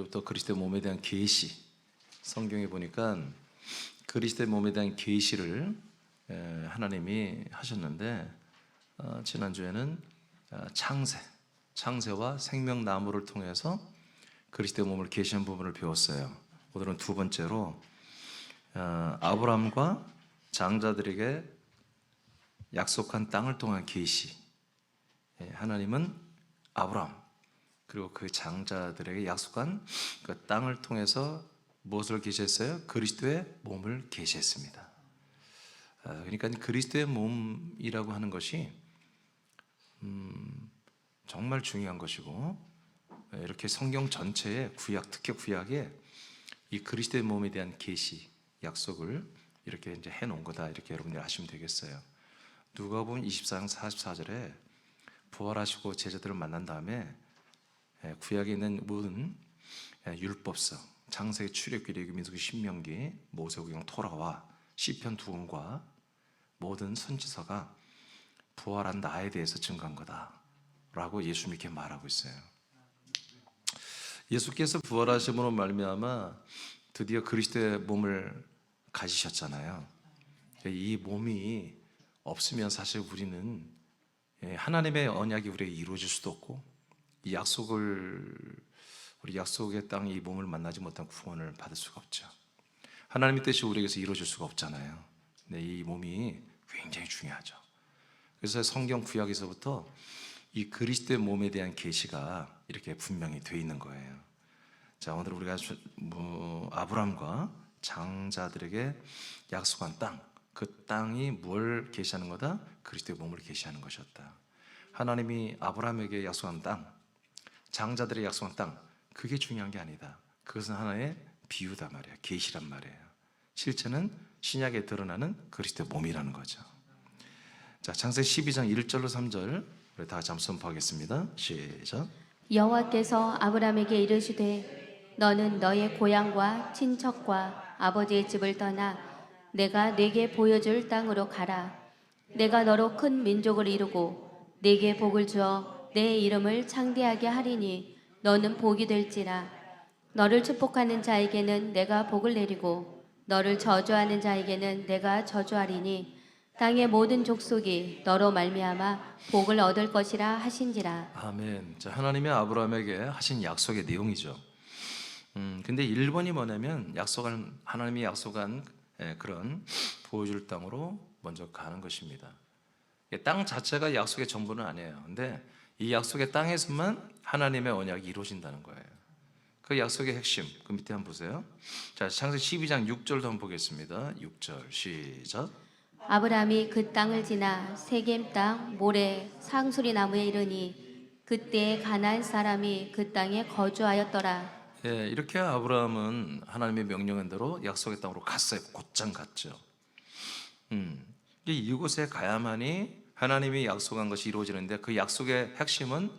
지난주부터 그리스도의 몸에 대한 계시, 성경에 보니까 그리스도의 몸에 대한 계시를 하나님이 하셨는데, 지난주에는 창세와 생명나무를 통해서 그리스도의 몸을 계시한 부분을 배웠어요. 오늘은 두 번째로 아브라함과 장자들에게 약속한 땅을 통한 계시. 하나님은 아브라함 그리고 그 장자들에게 약속한 그 땅을 통해서 무엇을 계시했어요? 그리스도의 몸을 계시했습니다. 그러니까 그리스도의 몸이라고 하는 것이 정말 중요한 것이고, 이렇게 성경 전체의 구약, 특히 구약에 이 그리스도의 몸에 대한 계시, 약속을 이렇게 이제 해놓은 거다, 이렇게 여러분들이 아시면 되겠어요. 누가복음 24장 44절에 부활하시고 제자들을 만난 다음에 구약에 있는 모든 율법서, 창세기, 출애굽기, 레위기, 민수기, 신명기, 모세오경, 토라와 시편 두 권과 모든 선지서가 부활한 나에 대해서 증거한 거다라고 예수님이 이렇게 말하고 있어요. 예수께서 부활하심으로 말미암아 드디어 그리스도의 몸을 가지셨잖아요. 이 몸이 없으면 사실 우리는 하나님의 언약이 우리에게 이루어질 수도 없고, 이 우리 약속의 땅 이 몸을 만나지 못한 구원을 받을 수가 없죠. 하나님의 뜻이 우리에게서 이루어질 수가 없잖아요. 근데 이 몸이 굉장히 중요하죠. 그래서 성경 구약에서부터 이 그리스도의 몸에 대한 계시가 이렇게 분명히 되어 있는 거예요. 자, 오늘 우리가 아브라함과 장자들에게 약속한 땅, 그 땅이 뭘 계시하는 거다? 그리스도의 몸을 계시하는 것이었다. 하나님이 아브라함에게 약속한 땅, 장자들에게 약속한 땅, 그게 중요한 게 아니다. 그것은 하나의 비유다 말이에요. 계시란 말이에요. 실체는 신약에 드러나는 그리스도의 몸이라는 거죠. 자, 창세기 12장 1절로 3절 우리 다 같이 한번 선포하겠습니다. 시작. 여호와께서 아브라함에게 이르시되 너는 너의 고향과 친척과 아버지의 집을 떠나 내가 네게 보여줄 땅으로 가라. 내가 너로 큰 민족을 이루고 네게 복을 주어 내 이름을 창대하게 하리니 너는 복이 될지라. 너를 축복하는 자에게는 내가 복을 내리고 너를 저주하는 자에게는 내가 저주하리니 땅의 모든 족속이 너로 말미암아 복을 얻을 것이라 하신지라. 아멘. 자, 하나님이 아브라함에게 하신 약속의 내용이죠. 근데 1번이 뭐냐면 하나님이 약속한 그런 보여줄 땅으로 먼저 가는 것입니다. 땅 자체가 약속의 전부는 아니에요. 근데 이 약속의 땅에서만 하나님의 언약이 이루어진다는 거예요. 그 약속의 핵심, 그 밑에 한번 보세요. 자, 창세기 12장 6절도 한번 보겠습니다. 6절 시작. 아브라함이 그 땅을 지나 세겜 땅 모레 상수리 나무에 이르니 그때에 가나안 사람이 그 땅에 거주하였더라. 이렇게 아브라함은 하나님의 명령한 대로 약속의 땅으로 갔어요. 곧장 갔죠. 이곳에 가야만이 하나님이 약속한 것이 이루어지는데, 그 약속의 핵심은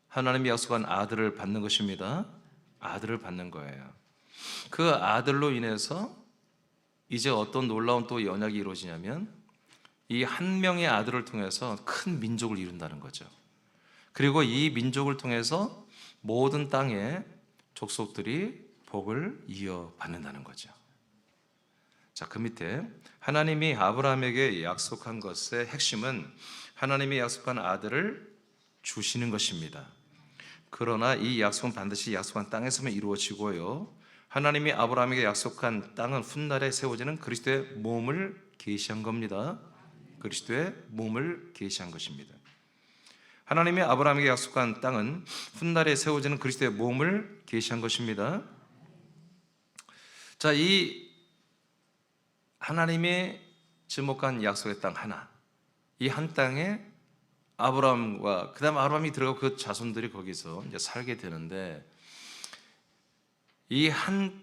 하나님이 약속한 아들을 받는 것입니다. 아들을 받는 거예요. 그 아들로 인해서 이제 어떤 놀라운 또 언약이 이루어지냐면, 이 한 명의 아들을 통해서 큰 민족을 이룬다는 거죠. 그리고 이 민족을 통해서 모든 땅의 족속들이 복을 이어받는다는 거죠. 자, 그 밑에 하나님이 아브라함에게 약속한 것의 핵심은 하나님이 약속한 아들을 주시는 것입니다. 그러나 이 약속은 반드시 약속한 땅에서만 이루어지고요, 하나님이 아브라함에게 약속한 땅은 훗날에 세워지는 그리스도의 몸을 계시한 겁니다. 그리스도의 몸을 계시한 것입니다. 하나님이 아브라함에게 약속한 땅은 훗날에 세워지는 그리스도의 몸을 계시한 것입니다. 자, 이 하나님의 지목한 약속의 땅 하나, 이 한 땅에 아브라함과 그다음 아브라함이 들어가고 그 자손들이 거기서 이제 살게 되는데, 이 한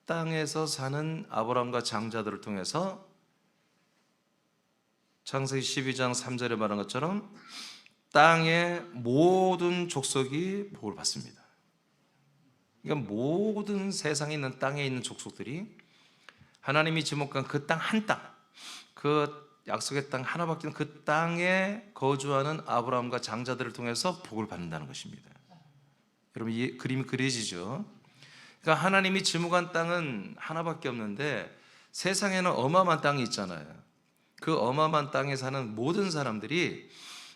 땅에서 사는 아브라함과 장자들을 통해서 창세기 12장 3절에 말한 것처럼 땅의 모든 족속이 복을 받습니다. 그러니까 모든 세상에 있는 땅에 있는 족속들이 하나님이 지목한 그 땅 한 땅, 그 약속의 땅 하나밖에 없는 그 땅에 거주하는 아브라함과 장자들을 통해서 복을 받는다는 것입니다. 여러분, 이 그림이 그려지죠? 그러니까 하나님이 지목한 땅은 하나밖에 없는데 세상에는 어마어마한 땅이 있잖아요. 그 어마어마한 땅에 사는 모든 사람들이,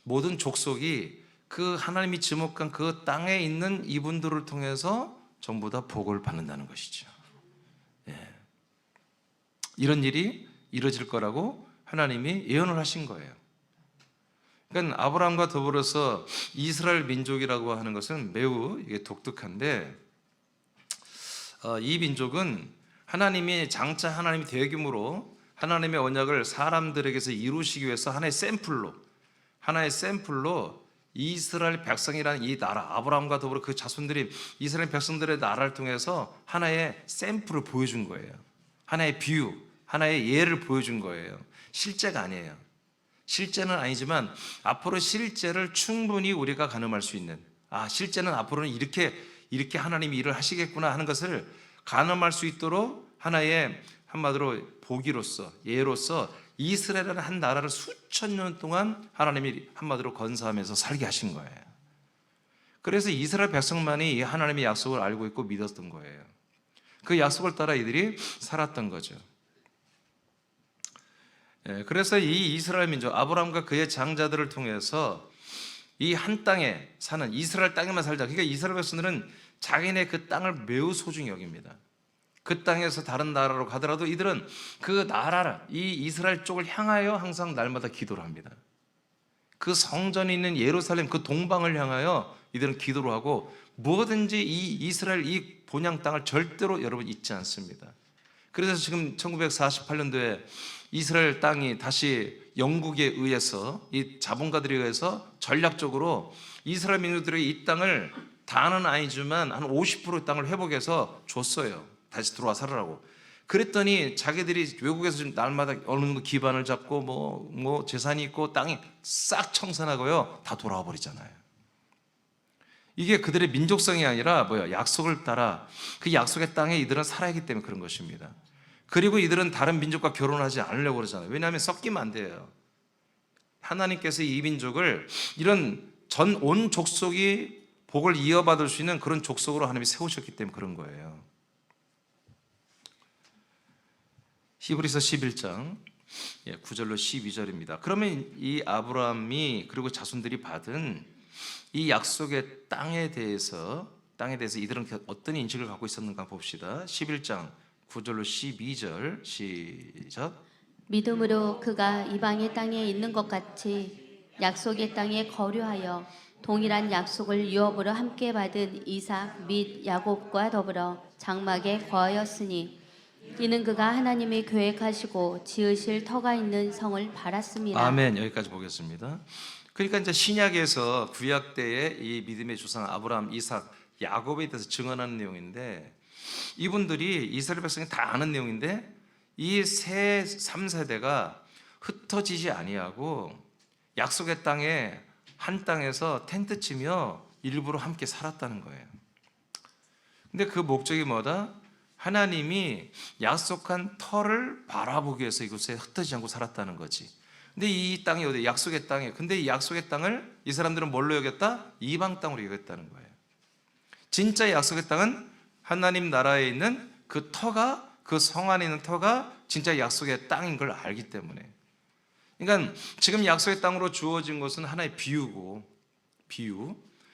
모든 족속이 그 하나님이 지목한 그 땅에 있는 이분들을 통해서 전부 다 복을 받는다는 것이죠. 예. 이런 일이 이루어질 거라고 하나님이 예언을 하신 거예요. 그러니까 아브라함과 더불어서 이스라엘 민족이라고 하는 것은 매우 이게 독특한데, 이 민족은 하나님이 장차 하나님이 대규모로 하나님의 언약을 사람들에게서 이루시기 위해서 하나의 샘플로 이스라엘 백성이라는 이 나라, 아브라함과 더불어 그 자손들이 이스라엘 백성들의 나라를 통해서 하나의 샘플을 보여준 거예요. 하나의 비유, 하나의 예를 보여준 거예요. 실제가 아니에요. 실제는 아니지만 앞으로 실제를 충분히 우리가 가늠할 수 있는, 실제는 앞으로는 이렇게 하나님이 일을 하시겠구나 하는 것을 가늠할 수 있도록 하나의 한마디로 보기로서, 예로서 이스라엘이라는 한 나라를 수천 년 동안 하나님이 한마디로 건사하면서 살게 하신 거예요. 그래서 이스라엘 백성만이 이 하나님의 약속을 알고 있고 믿었던 거예요. 그 약속을 따라 이들이 살았던 거죠. 그래서 이 이스라엘 민족, 아브라함과 그의 장자들을 통해서 이 한 땅에 사는, 이스라엘 땅에만 살자. 그러니까 이스라엘 백성들은 자기네 그 땅을 매우 소중히 여깁니다. 그 땅에서 다른 나라로 가더라도 이들은 그 나라를, 이 이스라엘 쪽을 향하여 항상 날마다 기도를 합니다. 그 성전이 있는 예루살렘, 그 동방을 향하여 이들은 기도를 하고, 뭐든지 이 이스라엘 이 본향 땅을 절대로 여러분 잊지 않습니다. 그래서 지금 1948년도에 이스라엘 땅이 다시 영국에 의해서, 이 자본가들에 의해서 전략적으로 이스라엘 민족들에게 이 땅을, 다는 아니지만 한 50% 땅을 회복해서 줬어요. 다시 들어와 살으라고. 그랬더니 자기들이 외국에서 좀 날마다 어느 정도 기반을 잡고 뭐 재산이 있고 땅이 싹 청산하고요, 다 돌아와 버리잖아요. 이게 그들의 민족성이 아니라 약속을 따라 그 약속의 땅에 이들은 살아야 하기 때문에 그런 것입니다. 그리고 이들은 다른 민족과 결혼하지 않으려고 그러잖아요. 왜냐하면 섞이면 안 돼요. 하나님께서 이 민족을 이런 온 족속이 복을 이어받을 수 있는 그런 족속으로 하나님이 세우셨기 때문에 그런 거예요. 히브리서 11장 9절로 12절입니다. 그러면 이 아브라함이 그리고 자손들이 받은 이 약속의 땅에 대해서 이들은 어떤 인식을 갖고 있었는가 봅시다. 11장 9절로 12절 시작. 믿음으로 그가 이방의 땅에 있는 것 같이 약속의 땅에 거류하여 동일한 약속을 유업으로 함께 받은 이삭 및 야곱과 더불어 장막에 거하였으니 이는 그가 하나님이 계획하시고 지으실 터가 있는 성을 바랐습니다. 아멘. 여기까지 보겠습니다. 그러니까 이제 신약에서 구약 때의 이 믿음의 조상 아브라함, 이삭, 야곱에 대해서 증언하는 내용인데, 이분들이 이스라엘 백성이 다 아는 내용인데, 이 3세대가 흩어지지 아니하고 약속의 땅에 한 땅에서 텐트 치며 일부러 함께 살았다는 거예요. 근데 그 목적이 뭐다? 하나님이 약속한 터를 바라보기 위해서 이곳에 흩어지지 않고 살았다는 거지. 근데 이 땅이 어디? 약속의 땅에. 근데 이 약속의 땅을 이 사람들은 뭘로 여겼다? 이방 땅으로 여겼다는 거예요. 진짜 약속의 땅은 하나님 나라에 있는 그 터가, 그 성 안에 있는 터가 진짜 약속의 땅인 걸 알기 때문에. 그러니까 지금 약속의 땅으로 주어진 것은 하나의 비유.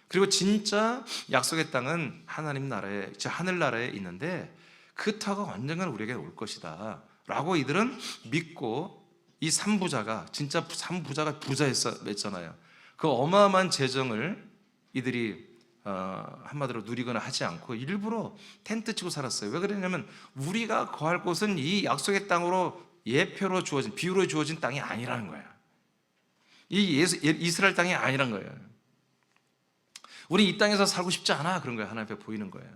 그리고 진짜 약속의 땅은 하나님 나라에, 하늘나라에 있는데 그 터가 언젠가 우리에게 올 것이다 라고 이들은 믿고, 이 3부자가 진짜 3부자가 부자였잖아요. 그 어마어마한 재정을 이들이 한마디로 누리거나 하지 않고 일부러 텐트 치고 살았어요. 왜 그러냐면 우리가 거할 곳은 이 약속의 땅으로 예표로 주어진, 비유로 주어진 땅이 아니라는 거야. 이 이스라엘 땅이 아니란 거예요. 우리 이 땅에서 살고 싶지 않아. 그런 거예요. 하나님 앞에 보이는 거예요.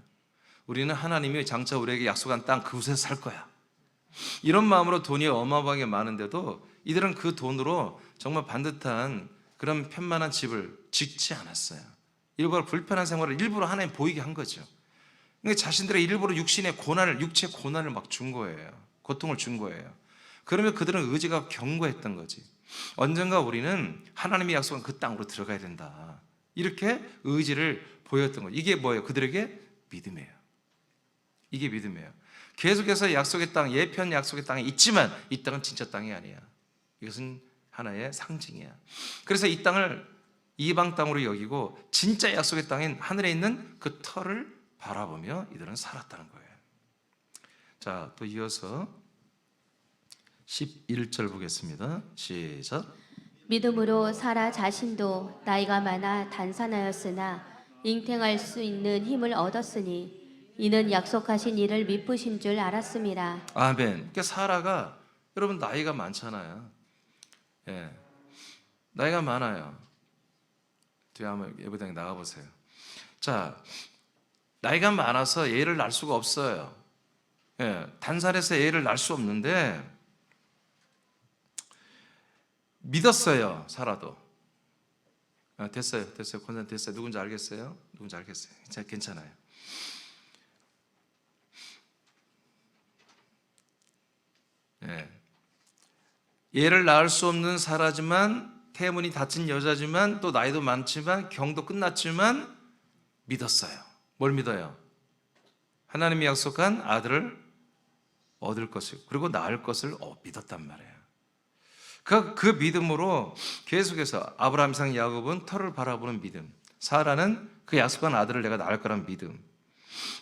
우리는 하나님이 장차 우리에게 약속한 땅 그곳에서 살 거야. 이런 마음으로 돈이 어마어마하게 많은데도 이들은 그 돈으로 정말 반듯한 그런 편만한 집을 짓지 않았어요. 일부러 불편한 생활을 일부러 하나님 보이게 한 거죠. 그러니까 자신들의 일부러 육체의 고난을 막 준 거예요. 고통을 준 거예요. 그러면 그들은 의지가 견고했던 거지. 언젠가 우리는 하나님이 약속한 그 땅으로 들어가야 된다. 이렇게 의지를 보였던 거예요. 이게 뭐예요? 그들에게 믿음이에요. 이게 믿음이에요. 계속해서 약속의 땅, 예편 약속의 땅에 있지만 이 땅은 진짜 땅이 아니야. 이것은 하나의 상징이야. 그래서 이 땅을 이방 땅으로 여기고 진짜 약속의 땅인 하늘에 있는 그 터를 바라보며 이들은 살았다는 거예요. 자, 또 이어서 11절 보겠습니다. 시작. 믿음으로 사라 자신도 나이가 많아 단산하였으나 잉태할 수 있는 힘을 얻었으니 이는 약속하신 이를 미쁘신 줄 알았습니다. 아멘. 그러니까 사라가 여러분 나이가 많잖아요. 예, 나이가 많아요. 뒤에 한번 예배당에 나가 보세요. 자, 나이가 많아서 애를 낳을 수가 없어요. 예, 단산해서 애를 낳을 수 없는데 믿었어요. 사라도. 아, 됐어요. 권사님 됐어요. 누군지 알겠어요? 누군지 알겠어요. 괜찮아요. 예. 애를 낳을 수 없는 사라지만 태문이 닫힌 여자지만 또 나이도 많지만 경도 끝났지만 믿었어요. 뭘 믿어요? 하나님이 약속한 아들을 얻을 것을 그리고 낳을 것을 믿었단 말이에요. 그 믿음으로 계속해서 아브라함, 이삭, 야곱은 터를 바라보는 믿음, 사라는 그 약속한 아들을 내가 낳을 거란 믿음,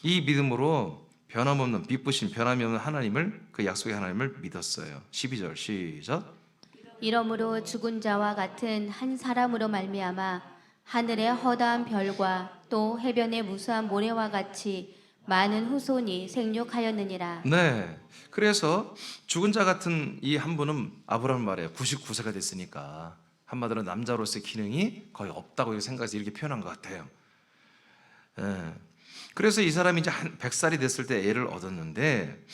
이 믿음으로 변함없는 빛부신 변함이 없는 하나님을, 그 약속의 하나님을 믿었어요. 12절 시작. 이러므로 죽은 자와 같은 한 사람으로 말미암아 하늘의 허다한 별과 또 해변의 무수한 모래와 같이 많은 후손이 생육하였느니라. 네. 그래서 죽은 자 같은 이 한 분은 아브라함 말이에요. 99세가 됐으니까 한마디로 남자로서의 기능이 거의 없다고 생각해서 이렇게 표현한 것 같아요. 예. 그래서 이 사람이 이제 100살이 됐을 때 애를 얻었는데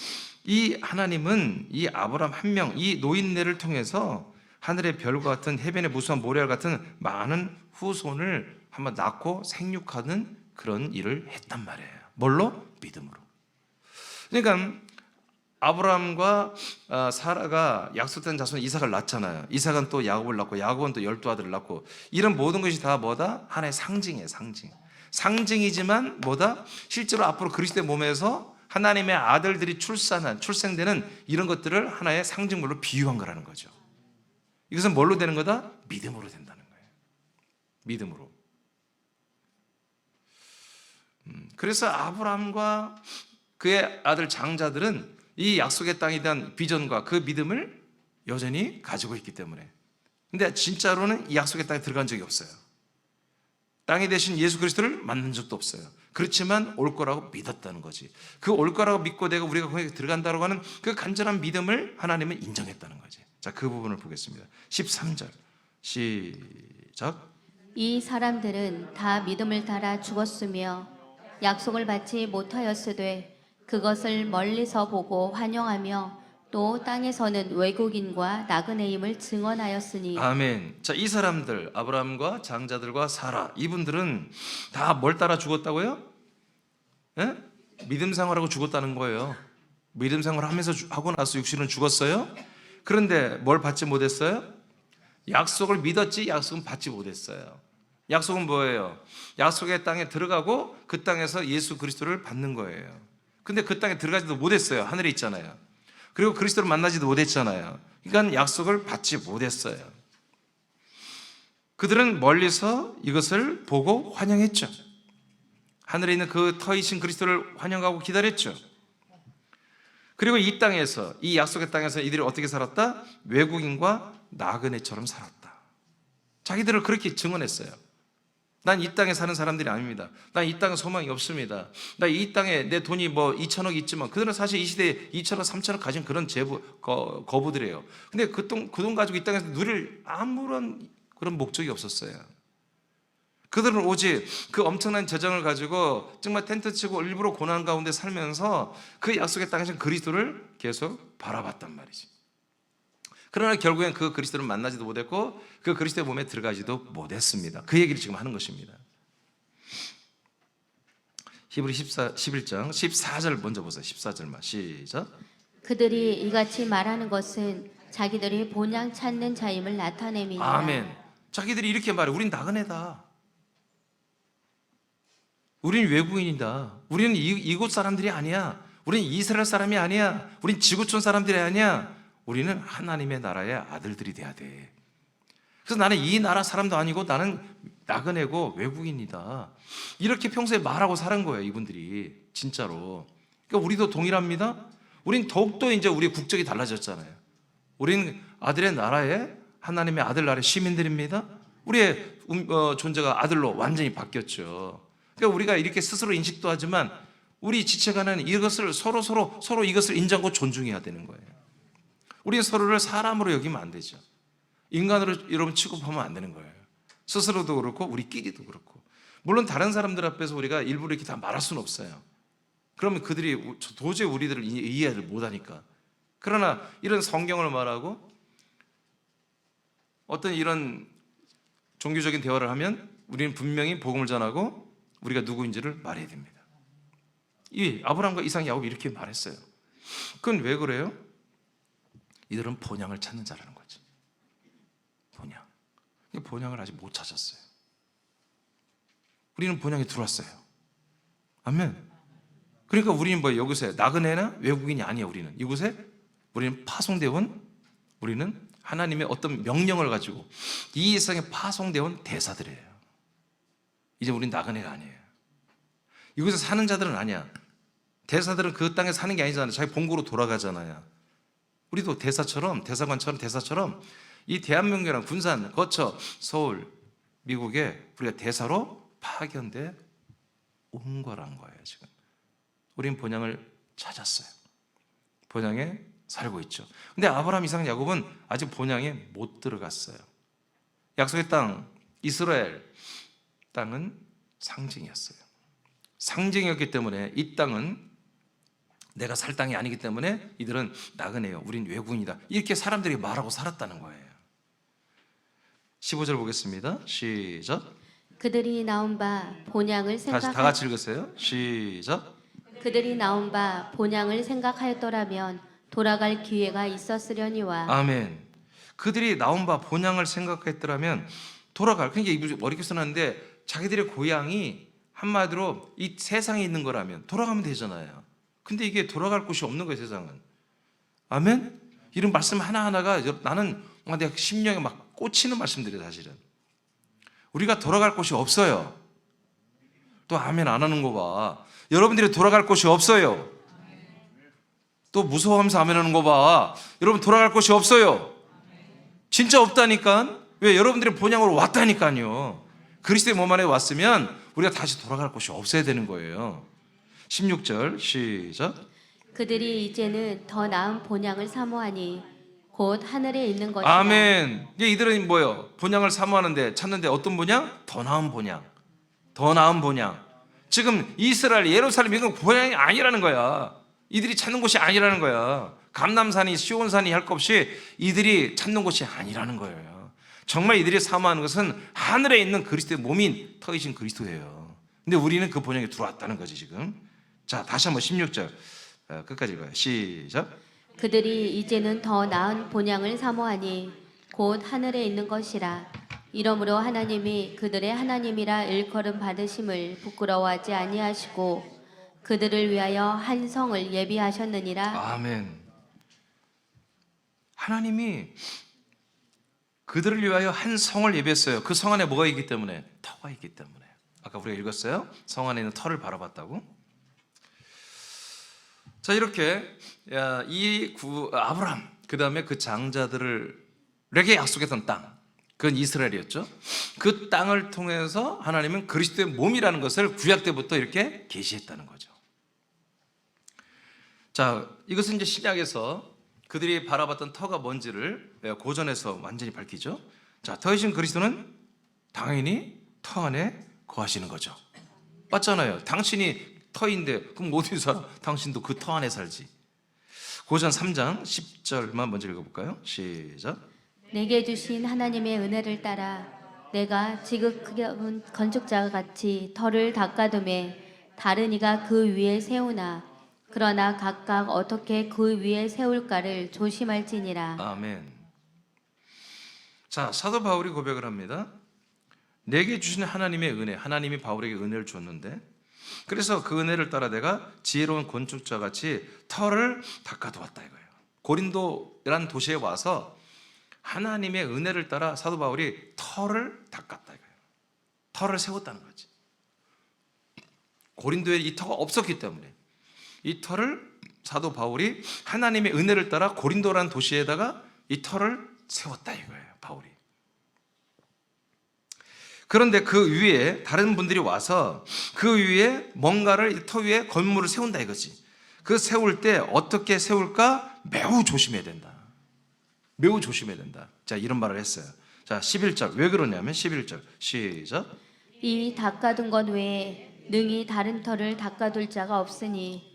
이 하나님은 이 아브라함 한 명, 이 노인네를 통해서 하늘의 별과 같은 해변의 무수한 모래와 같은 많은 후손을 한번 낳고 생육하는 그런 일을 했단 말이에요. 뭘로? 믿음으로. 그러니까 아브라함과 사라가 약속된 자손 이삭을 낳잖아요. 이삭은 또 야곱을 낳고 야곱은 또 12아들을 낳고 이런 모든 것이 다 뭐다? 하나의 상징이에요. 상징이지만 뭐다? 실제로 앞으로 그리스도의 몸에서 하나님의 아들들이 출생되는 이런 것들을 하나의 상징물로 비유한 거라는 거죠. 이것은 뭘로 되는 거다? 믿음으로 된다는 거예요. 믿음으로. 그래서 아브라함과 그의 아들 장자들은 이 약속의 땅에 대한 비전과 그 믿음을 여전히 가지고 있기 때문에. 근데 진짜로는 이 약속의 땅에 들어간 적이 없어요. 땅에 대신 예수 그리스도를 만난 적도 없어요. 그렇지만 올 거라고 믿었다는 거지. 그 올 거라고 믿고 우리가 거기에 들어간다고 하는 그 간절한 믿음을 하나님은 인정했다는 거지. 자, 그 부분을 보겠습니다. 13절 시작. 이 사람들은 다 믿음을 따라 죽었으며 약속을 받지 못하였으되 그것을 멀리서 보고 환영하며 또 땅에서는 외국인과 나그네임을 증언하였으니. 아멘. 자, 이 사람들 아브라함과 장자들과 사라 이분들은 다 뭘 따라 죽었다고요? 예? 믿음 생활하고 죽었다는 거예요. 믿음 생활하면서 하고 나서 육신은 죽었어요. 그런데 뭘 받지 못했어요? 약속을 믿었지 약속은 받지 못했어요. 약속은 뭐예요? 약속의 땅에 들어가고 그 땅에서 예수 그리스도를 받는 거예요. 근데 그 땅에 들어가지도 못했어요. 하늘에 있잖아요. 그리고 그리스도를 만나지도 못했잖아요. 그러니까 약속을 받지 못했어요. 그들은 멀리서 이것을 보고 환영했죠. 하늘에 있는 그 터이신 그리스도를 환영하고 기다렸죠. 그리고 이 땅에서, 이 약속의 땅에서 이들이 어떻게 살았다? 외국인과 나그네처럼 살았다. 자기들을 그렇게 증언했어요. 난 이 땅에 사는 사람들이 아닙니다. 난 이 땅에 소망이 없습니다. 나 이 땅에 내 돈이 뭐 2천억 있지만 그들은 사실 이 시대에 2천억, 3천억 가진 그런 거부들이에요. 근데 그 돈 가지고 이 땅에서 누릴 아무런 그런 목적이 없었어요. 그들은 오직 그 엄청난 재정을 가지고 정말 텐트 치고 일부러 고난 가운데 살면서 그 약속의 땅에서 그리스도를 계속 바라봤단 말이지. 그러나 결국엔 그 그리스도를 만나지도 못했고 그 그리스도의 몸에 들어가지도 못했습니다. 그 얘기를 지금 하는 것입니다. 히브리 11장 14절 먼저 보세요. 14절만 시작. 그들이 이같이 말하는 것은 자기들이 본향 찾는 자임을 나타냄이니라. 아멘. 자기들이 이렇게 말해. 우린 나그네다. 우린 외국인이다. 우리는 이곳 사람들이 아니야. 우린 이스라엘 사람이 아니야. 우린 지구촌 사람들이 아니야. 우리는 하나님의 나라의 아들들이 돼야 돼. 그래서 나는 이 나라 사람도 아니고 나는 나그네고 외국인이다. 이렇게 평소에 말하고 사는 거예요, 이분들이. 진짜로. 그러니까 우리도 동일합니다. 우린 더욱더 이제 우리 국적이 달라졌잖아요. 우린 아들의 나라의 하나님의 아들 나라의 시민들입니다. 우리의 존재가 아들로 완전히 바뀌었죠. 그러니까 우리가 이렇게 스스로 인식도 하지만 우리 지체간은 이것을 서로 이것을 인정하고 존중해야 되는 거예요. 우리는 서로를 사람으로 여기면 안 되죠. 인간으로 여러분 취급하면 안 되는 거예요. 스스로도 그렇고 우리끼리도 그렇고. 물론 다른 사람들 앞에서 우리가 일부러 이렇게 다 말할 수는 없어요. 그러면 그들이 도저히 우리들을 이해를 못하니까. 그러나 이런 성경을 말하고 어떤 이런 종교적인 대화를 하면 우리는 분명히 복음을 전하고 우리가 누구인지를 말해야 됩니다. 이 아브라함과 이삭, 야곱이 이렇게 말했어요. 그건 왜 그래요? 이들은 본향을 찾는 자라는 거지. 본향. 본향을 아직 못 찾았어요. 우리는 본향에 들어왔어요. 아멘. 그러니까 우리는 뭐 여기서 나그네나 외국인이 아니에요. 우리는 이곳에 우리는 파송되어 온, 우리는 하나님의 어떤 명령을 가지고 이 세상에 파송되어 온 대사들이에요. 이제 우린 나그네가 아니에요. 이곳에 사는 자들은 아니야. 대사들은 그 땅에 사는 게 아니잖아요. 자기 본국으로 돌아가잖아요. 우리도 대사처럼 이 대한민국이랑 군산, 거쳐, 서울, 미국에 우리가 대사로 파견돼 온 거란 거예요. 지금 우린 본향을 찾았어요. 본향에 살고 있죠. 근데 아브라함, 이삭, 야곱은 아직 본향에 못 들어갔어요. 약속의 땅, 이스라엘 땅은 상징이었어요. 상징이었기 때문에 이 땅은 내가 살 땅이 아니기 때문에 이들은 나그네요. 우린 외국인이다. 이렇게 사람들이 말하고 살았다는 거예요. 15절 보겠습니다. 시작. 그들이 나온 바 본향을 다시 다 같이 읽으세요. 시작. 그들이 나온 바 본향을 생각하였더라면 돌아갈 기회가 있었으려니와. 아멘. 그들이 나온 바 본향을 생각했더라면 돌아갈. 그러니까 이분이 어렵게 써놨는데 자기들의 고향이 한마디로 이 세상에 있는 거라면 돌아가면 되잖아요. 근데 이게 돌아갈 곳이 없는 거예요, 세상은. 아멘. 이런 말씀 하나하나가 나는 내가 심령에 막 꽂히는 말씀들이에요, 사실은. 우리가 돌아갈 곳이 없어요. 또 아멘 안 하는 거 봐. 여러분들이 돌아갈 곳이 없어요. 또 무서워하면서 아멘 하는 거 봐. 여러분 돌아갈 곳이 없어요. 진짜 없다니까. 왜? 여러분들이 본향으로 왔다니까요. 그리스도의 몸 안에 왔으면 우리가 다시 돌아갈 곳이 없어야 되는 거예요. 16절 시작. 그들이 이제는 더 나은 본향을 사모하니 곧 하늘에 있는 것이라. 아멘. 이들은 뭐예요? 본향을 사모하는데 찾는데 어떤 본향? 더 나은 본향. 더 나은 본향. 지금 이스라엘, 예루살렘 이건 본향이 아니라는 거야. 이들이 찾는 곳이 아니라는 거야. 감람산이, 시온산이 할 것 없이 이들이 찾는 곳이 아니라는 거예요. 정말 이들이 사모하는 것은 하늘에 있는 그리스도의 몸인 터이신 그리스도예요. 근데 우리는 그 본향에 들어왔다는 거지 지금. 자, 다시 한번 16절 끝까지 읽어요. 시작. 그들이 이제는 더 나은 본향을 사모하니 곧 하늘에 있는 것이라. 이러므로 하나님이 그들의 하나님이라 일컬음 받으심을 부끄러워하지 아니하시고 그들을 위하여 한 성을 예비하셨느니라. 아멘. 하나님이 그들을 위하여 한 성을 예비했어요. 그 성 안에 뭐가 있기 때문에? 터가 있기 때문에. 아까 우리가 읽었어요. 성 안에 있는 터를 바라봤다고. 자, 이렇게 아브라함, 그 다음에 그 장자들에게 약속했던 땅, 그건 이스라엘이었죠. 그 땅을 통해서 하나님은 그리스도의 몸이라는 것을 구약 때부터 이렇게 계시했다는 거죠. 자, 이것은 이제 신약에서 그들이 바라봤던 터가 뭔지를 고전에서 완전히 밝히죠. 자, 터이신 그리스도는 당연히 터 안에 거하시는 거죠. 맞잖아요. 당신이 터인데 그럼 어디서 살아? 당신도 그 터 안에 살지. 고전 3장 10절만 먼저 읽어볼까요? 시작. 내게 주신 하나님의 은혜를 따라 내가 지극히 건축자가 같이 터를 닦아둠에 다른 이가 그 위에 세우나 그러나 각각 어떻게 그 위에 세울까를 조심할지니라. 아멘. 자, 사도 바울이 고백을 합니다. 내게 주신 하나님의 은혜, 하나님이 바울에게 은혜를 줬는데 그래서 그 은혜를 따라 내가 지혜로운 건축자 같이 터를 닦아두었다 이거예요. 고린도라는 도시에 와서 하나님의 은혜를 따라 사도 바울이 터를 닦았다 이거예요. 터를 세웠다는 거지. 고린도에 이 터가 없었기 때문에 이 터를 사도 바울이 하나님의 은혜를 따라 고린도라는 도시에다가 이 터를 세웠다 이거예요, 바울이. 그런데 그 위에 다른 분들이 와서 그 위에 뭔가를 이 터 위에 건물을 세운다 이거지. 그 세울 때 어떻게 세울까? 매우 조심해야 된다. 매우 조심해야 된다. 자, 이런 말을 했어요. 자, 11절. 왜 그러냐면 11절. 시작. 이 닦아둔 것 외에 능히 다른 터를 닦아둘 자가 없으니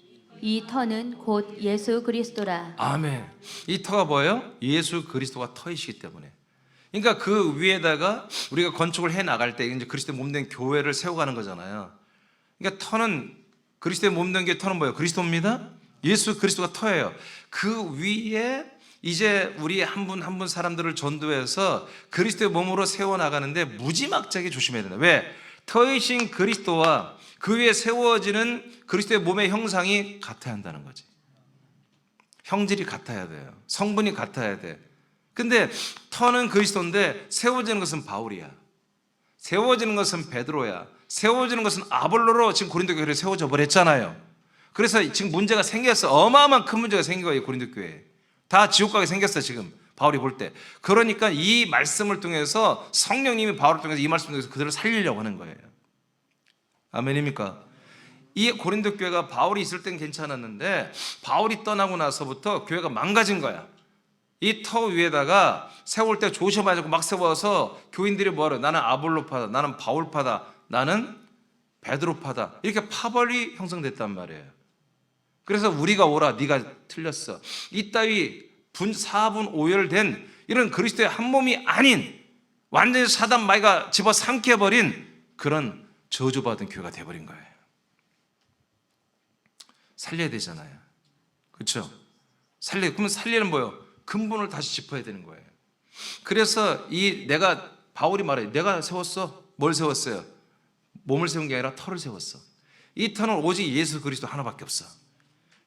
이 터는 곧 예수 그리스도라. 아멘. 이 터가 뭐예요? 예수 그리스도가 터이시기 때문에. 그러니까 그 위에다가 우리가 건축을 해 나갈 때 이제 그리스도의 몸된 교회를 세워가는 거잖아요. 그러니까 터는 그리스도의 몸된 게 터는 뭐예요? 그리스도입니다. 예수 그리스도가 터예요. 그 위에 이제 우리 한 분 한 분 사람들을 전도해서 그리스도의 몸으로 세워 나가는데 무지막지하게 조심해야 된다. 왜? 터이신 그리스도와 그 위에 세워지는 그리스도의 몸의 형상이 같아야 한다는 거지. 형질이 같아야 돼요. 성분이 같아야 돼. 근데 터는 그리스도인데 세워지는 것은 바울이야. 세워지는 것은 베드로야. 세워지는 것은 아볼로로 지금 고린도 교회를 세워져 버렸잖아요. 그래서 지금 문제가 생겼어. 어마어마한 큰 문제가 생긴 거예요, 고린도 교회에. 다 지옥 가게 생겼어, 지금 바울이 볼 때. 그러니까 이 말씀을 통해서 성령님이 바울을 통해서 이 말씀을 통해서 그들을 살리려고 하는 거예요. 아멘입니까? 이 고린도 교회가 바울이 있을 땐 괜찮았는데 바울이 떠나고 나서부터 교회가 망가진 거야. 이 터 위에다가 세울 때 조심하자고 막 세워서 교인들이 뭐하러, 나는 아볼로파다, 나는 바울파다, 나는 베드로파다, 이렇게 파벌이 형성됐단 말이에요. 그래서 우리가 오라, 네가 틀렸어, 이따위 사분 오열된 이런 그리스도의 한 몸이 아닌 완전히 사단 마귀가 집어삼켜버린 그런 저주받은 교회가 돼버린 거예요. 살려야 되잖아요. 그렇죠? 그러면 살리는 뭐예요? 근본을 다시 짚어야 되는 거예요. 그래서 내가 바울이 말해요. 내가 세웠어. 뭘 세웠어요? 몸을 세운 게 아니라 터를 세웠어. 이 터는 오직 예수 그리스도 하나밖에 없어.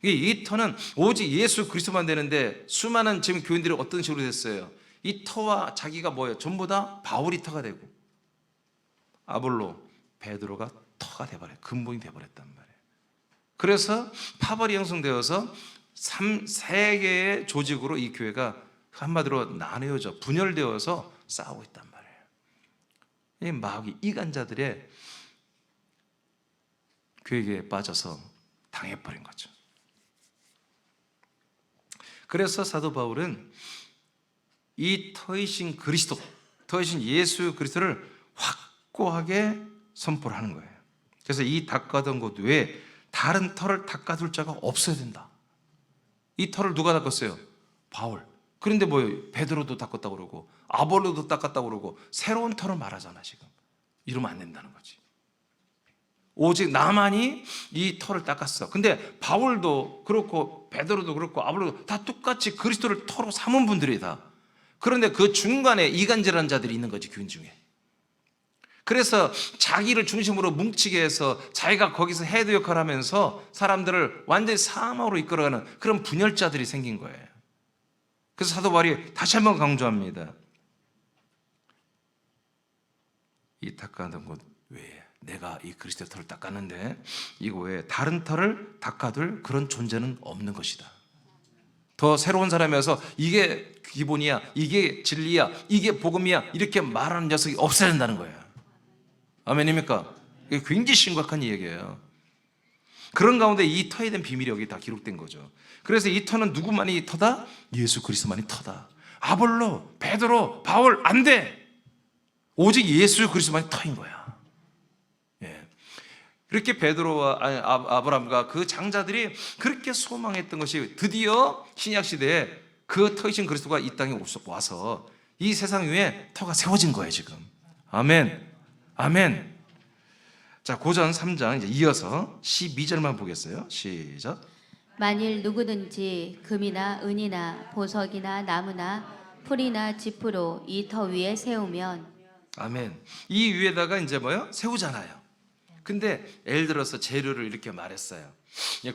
이 터는 오직 예수 그리스도만 되는데 수많은 지금 교인들이 어떤 식으로 됐어요? 이 터와 자기가 뭐예요? 전부 다 바울이 터가 되고 아볼로, 베드로가 터가 돼버려요. 근본이 돼버렸단 말이에요. 그래서 파벌이 형성되어서 세 개의 조직으로 이 교회가 한마디로 나뉘어져 분열되어서 싸우고 있단 말이에요. 이 마귀 이간자들의 교회에 빠져서 당해버린 거죠. 그래서 사도 바울은 이 터이신 그리스도, 터이신 예수 그리스도를 확고하게 선포를 하는 거예요. 그래서 이 닦아둔 곳 외에 다른 터를 닦아둘 자가 없어야 된다. 이 터를 누가 닦았어요? 바울. 그런데 뭐예요? 베드로도 닦았다고 그러고 아볼로도 닦았다고 그러고 새로운 터를 말하잖아 지금. 이러면 안 된다는 거지. 오직 나만이 이 터를 닦았어. 근데 바울도 그렇고 베드로도 그렇고 아볼로도 다 똑같이 그리스도를 터로 삼은 분들이다. 그런데 그 중간에 이간질하는 자들이 있는 거지, 교인 중에. 그래서 자기를 중심으로 뭉치게 해서 자기가 거기서 헤드 역할을 하면서 사람들을 완전히 사망으로 이끌어가는 그런 분열자들이 생긴 거예요. 그래서 사도 바울이 다시 한번 강조합니다. 이 닦아둔 곳 외에 내가 이 그리스도의 터를 닦았는데 이거 외에 다른 터를 닦아둘 그런 존재는 없는 것이다. 더 새로운 사람이어서 이게 기본이야, 이게 진리야, 이게 복음이야 이렇게 말하는 녀석이 없어야 된다는 거예요. 아멘입니까? 이게 굉장히 심각한 얘기예요. 그런 가운데 이 터에 대한 비밀이 여기 다 기록된 거죠. 그래서 이 터는 누구만이 터다? 예수 그리스도만이 터다. 아볼로, 베드로, 바울 안 돼. 오직 예수 그리스도만이 터인 거야. 예. 그렇게 베드로와 아브라함과 그 장자들이 그렇게 소망했던 것이 드디어 신약 시대에 그 터이신 그리스도가 이 땅에 와서 이 세상 위에 터가 세워진 거예요 지금. 아멘. 아멘. 자, 고전 3장 이제 이어서 12절만 보겠어요. 시작. 만일 누구든지 금이나 은이나 보석이나 나무나 풀이나 지푸로 이 터 위에 세우면. 아멘. 이 위에다가 이제 뭐요? 세우잖아요. 근데 예를 들어서 재료를 이렇게 말했어요.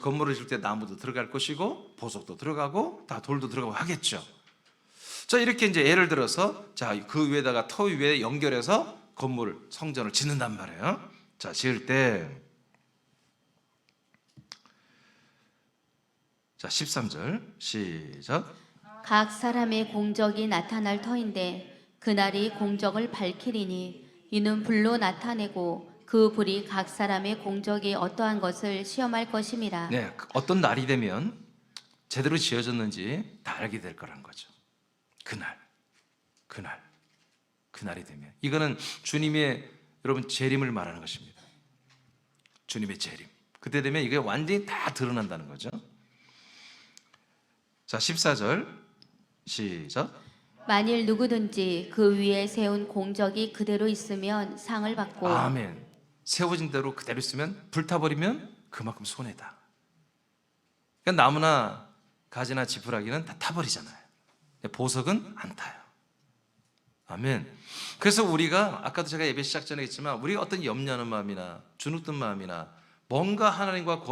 건물을 질 때 나무도 들어갈 것이고 보석도 들어가고 다 돌도 들어가고 하겠죠. 자, 이렇게 이제 예를 들어서 자, 그 위에다가 터 위에 연결해서 건물을 성전을 짓는단 말이에요. 자, 지을 때 자, 13절 시작. 각 사람의 공적이 나타날 터인데 그날이 공적을 밝히리니 이는 불로 나타내고 그 불이 각 사람의 공적이 어떠한 것을 시험할 것임이라. 네, 어떤 날이 되면 제대로 지어졌는지 다 알게 될 거라는 거죠. 그날이 되면 이거는 주님의 여러분 재림을 말하는 것입니다. 주님의 재림. 그때 되면 이게 완전히 다 드러난다는 거죠. 자, 14절 시작. 만일 누구든지 그 위에 세운 공적이 그대로 있으면 상을 받고. 아멘. 세워진 대로 그대로 있으면 불타버리면 그만큼 손해다. 그러니까 나무나 가지나 지푸라기는 다 타버리잖아요. 보석은 안 타요. 아멘. 그래서 우리가 아까도 제가 예배 시작 전에 했지만 우리가 어떤 염려하는 마음이나 주눅든 마음이나 뭔가 하나님과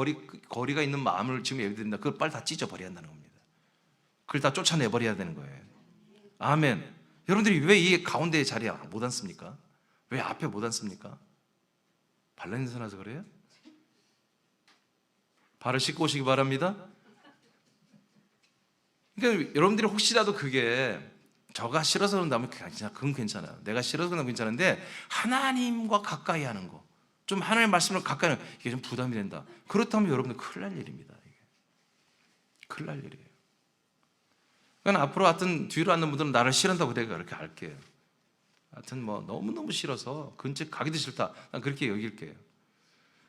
거리가 있는 마음을 지금 예배 드린다. 그걸 빨리 다 찢어버려야 한다는 겁니다. 그걸 다 쫓아내버려야 되는 거예요. 아멘. 여러분들이 왜 이 가운데에 자리에 못 앉습니까? 왜 앞에 못 앉습니까? 발 냄새 나서 그래요? 발을 씻고 오시기 바랍니다. 그러니까 여러분들이 혹시라도 그게 저가 싫어서 그런다면 그건 괜찮아요. 내가 싫어서 그런다면 괜찮은데 하나님과 가까이 하는 거, 좀 하나님의 말씀을 가까이 하는 거, 이게 좀 부담이 된다. 그렇다면 여러분들 큰일 날 일입니다. 이게. 큰일 날 일이에요. 그러니까 앞으로 하여튼 뒤로 앉는 분들은 나를 싫어한다고 내가 그렇게 알게요. 하여튼 뭐 너무너무 싫어서 근처에 가기도 싫다. 난 그렇게 여길게요.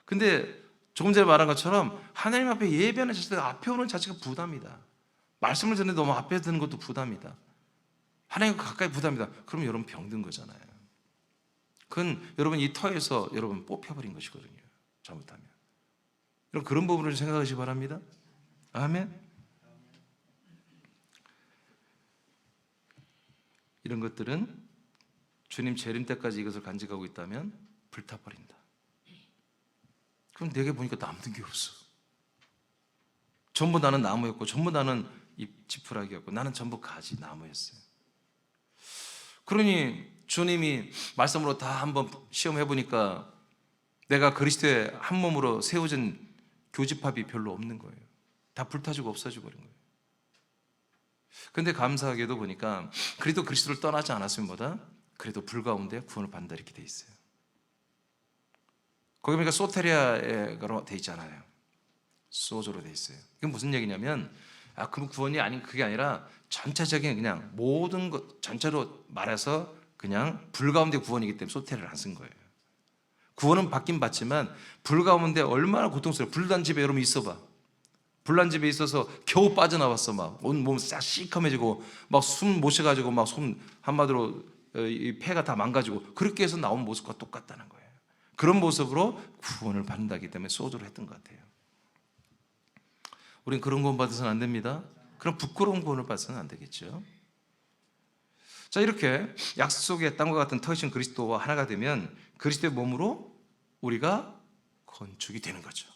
근데 조금 전에 말한 것처럼 하나님 앞에 예배하는 자체가 앞에 오는 자체가 부담이다. 말씀을 듣는데 너무 앞에 드는 것도 부담이다. 하나님과 가까이 부담이다. 그러면 여러분 병든 거잖아요. 그건 여러분 이 터에서 여러분 뽑혀버린 것이거든요. 잘못하면. 여러분 그런 부분을 생각하시기 바랍니다. 아멘. 이런 것들은 주님 재림 때까지 이것을 간직하고 있다면 불타버린다. 그럼 내게 보니까 남는 게 없어. 전부 나는 나무였고 전부 나는 이 지푸라기였고 나는 전부 가지 나무였어요. 그러니 주님이 말씀으로 다 한번 시험해 보니까 내가 그리스도의 한 몸으로 세워진 교집합이 별로 없는 거예요. 다 불타지고 없어져 버린 거예요. 근데 감사하게도 보니까 그래도 그리스도를 떠나지 않았으면 뭐다? 그래도 불 가운데 구원을 받는다 이렇게 돼 있어요. 거기 보니까 소테리아로 돼 있잖아요. 소조로 돼 있어요. 이게 무슨 얘기냐면 그럼 구원이 아닌 그게 아니라 전체적인 그냥 모든 것 전체로 말해서 그냥 불 가운데 구원이기 때문에 소테리아를 안 쓴 거예요. 구원은 받긴 받지만 불 가운데 얼마나 고통스러워. 불난 집에 여러분 있어봐. 불난 집에 있어서 겨우 빠져나왔어. 막 온 몸 싹 시커매지고 막 숨 못 쉬어가지고 막 손 한마디로 이 폐가 다 망가지고 그렇게 해서 나온 모습과 똑같다는 거예요. 그런 모습으로 구원을 받는다기 때문에 소조를 했던 것 같아요. 우린 그런 구원 받아서는 안 됩니다. 그럼 부끄러운 구원을 받아서는 안 되겠죠. 자, 이렇게 약속의 땅과 같은 터이신 그리스도와 하나가 되면 그리스도의 몸으로 우리가 건축이 되는 거죠.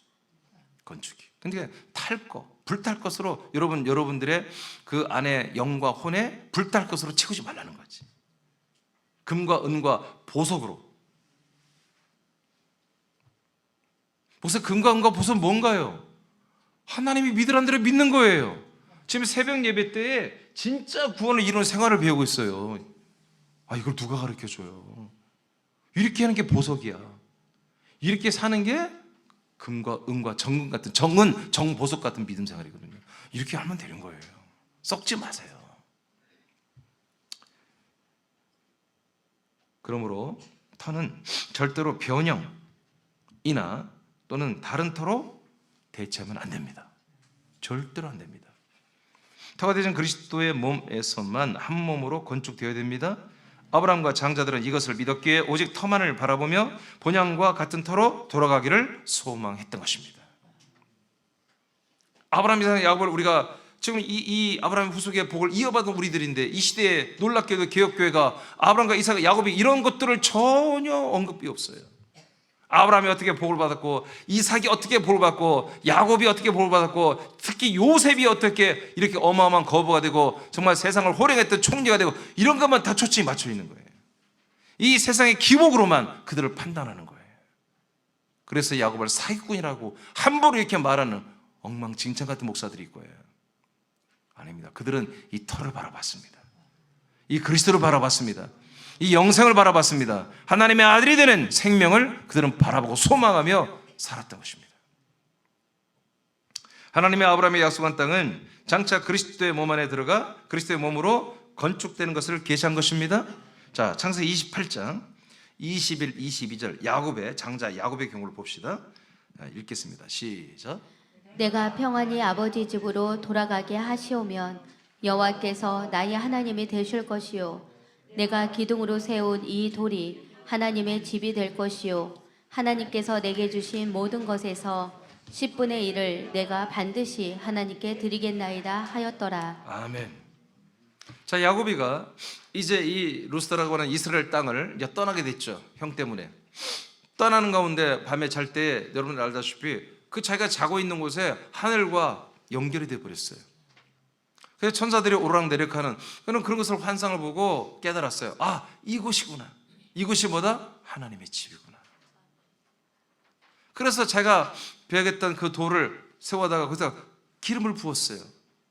건축이. 근데 불탈 것으로 여러분들의 그 안에 영과 혼에 불탈 것으로 채우지 말라는 거지. 금과 은과 보석으로. 무슨 금과 은과 보석은 뭔가요? 하나님이 믿으라는 대로 믿는 거예요. 지금 새벽 예배 때에 진짜 구원을 이루는 생활을 배우고 있어요. 이걸 누가 가르쳐줘요? 이렇게 하는 게 보석이야. 이렇게 사는 게 금과 은과 정금 같은 정보석 같은 믿음 생활이거든요. 이렇게 하면 되는 거예요. 썩지 마세요. 그러므로 터는 절대로 변형이나 또는 다른 터로 대체하면 안 됩니다. 절대로 안 됩니다. 터가 되신 그리스도의 몸에서만 한 몸으로 건축되어야 됩니다. 아브라함과 장자들은 이것을 믿었기에 오직 터만을 바라보며 본향과 같은 터로 돌아가기를 소망했던 것입니다. 아브라함, 이삭, 야곱을 우리가 지금 이 아브라함 후속의 복을 이어받은 우리들인데 이 시대에 놀랍게도 개혁교회가 아브라함과 이삭, 야곱이 이런 것들을 전혀 언급이 없어요. 아브라함이 어떻게 복을 받았고, 이삭이 어떻게 복을 받고, 야곱이 어떻게 복을 받았고, 특히 요셉이 어떻게 이렇게 어마어마한 거부가 되고 정말 세상을 호령했던 총리가 되고, 이런 것만 다 초점이 맞춰 있는 거예요. 이 세상의 기복으로만 그들을 판단하는 거예요. 그래서 야곱을 사기꾼이라고 함부로 이렇게 말하는 엉망진창 같은 목사들이 있고요. 아닙니다. 그들은 이 터를 바라봤습니다. 이 그리스도를 바라봤습니다. 이 영생을 바라봤습니다. 하나님의 아들이 되는 생명을 그들은 바라보고 소망하며 살았던 것입니다. 하나님의 아브라함의 약속한 땅은 장차 그리스도의 몸 안에 들어가 그리스도의 몸으로 건축되는 것을 계시한 것입니다. 자, 창세기 28장 21, 22절 야곱의 장자 야곱의 경우를 봅시다. 읽겠습니다. 시작. 내가 평안히 아버지 집으로 돌아가게 하시오면 여호와께서 나의 하나님이 되실 것이요 내가 기둥으로 세운 이 돌이 하나님의 집이 될 것이요 하나님께서 내게 주신 모든 것에서 10분의 1을 내가 반드시 하나님께 드리겠나이다 하였더라. 아멘. 자, 야곱이가 이제 이 루스라고 하는 이스라엘 땅을 이제 떠나게 됐죠. 형 때문에. 떠나는 가운데 밤에 잘 때 여러분 알다시피 그 자기가 자고 있는 곳에 하늘과 연결이 돼 버렸어요. 그래서 천사들이 오르락내리락하는 그런 것을 환상을 보고 깨달았어요. 아, 이곳이구나. 이곳이 뭐다? 하나님의 집이구나. 그래서 제가 배우겠던 그 돌을 세워다가 거기서 기름을 부었어요.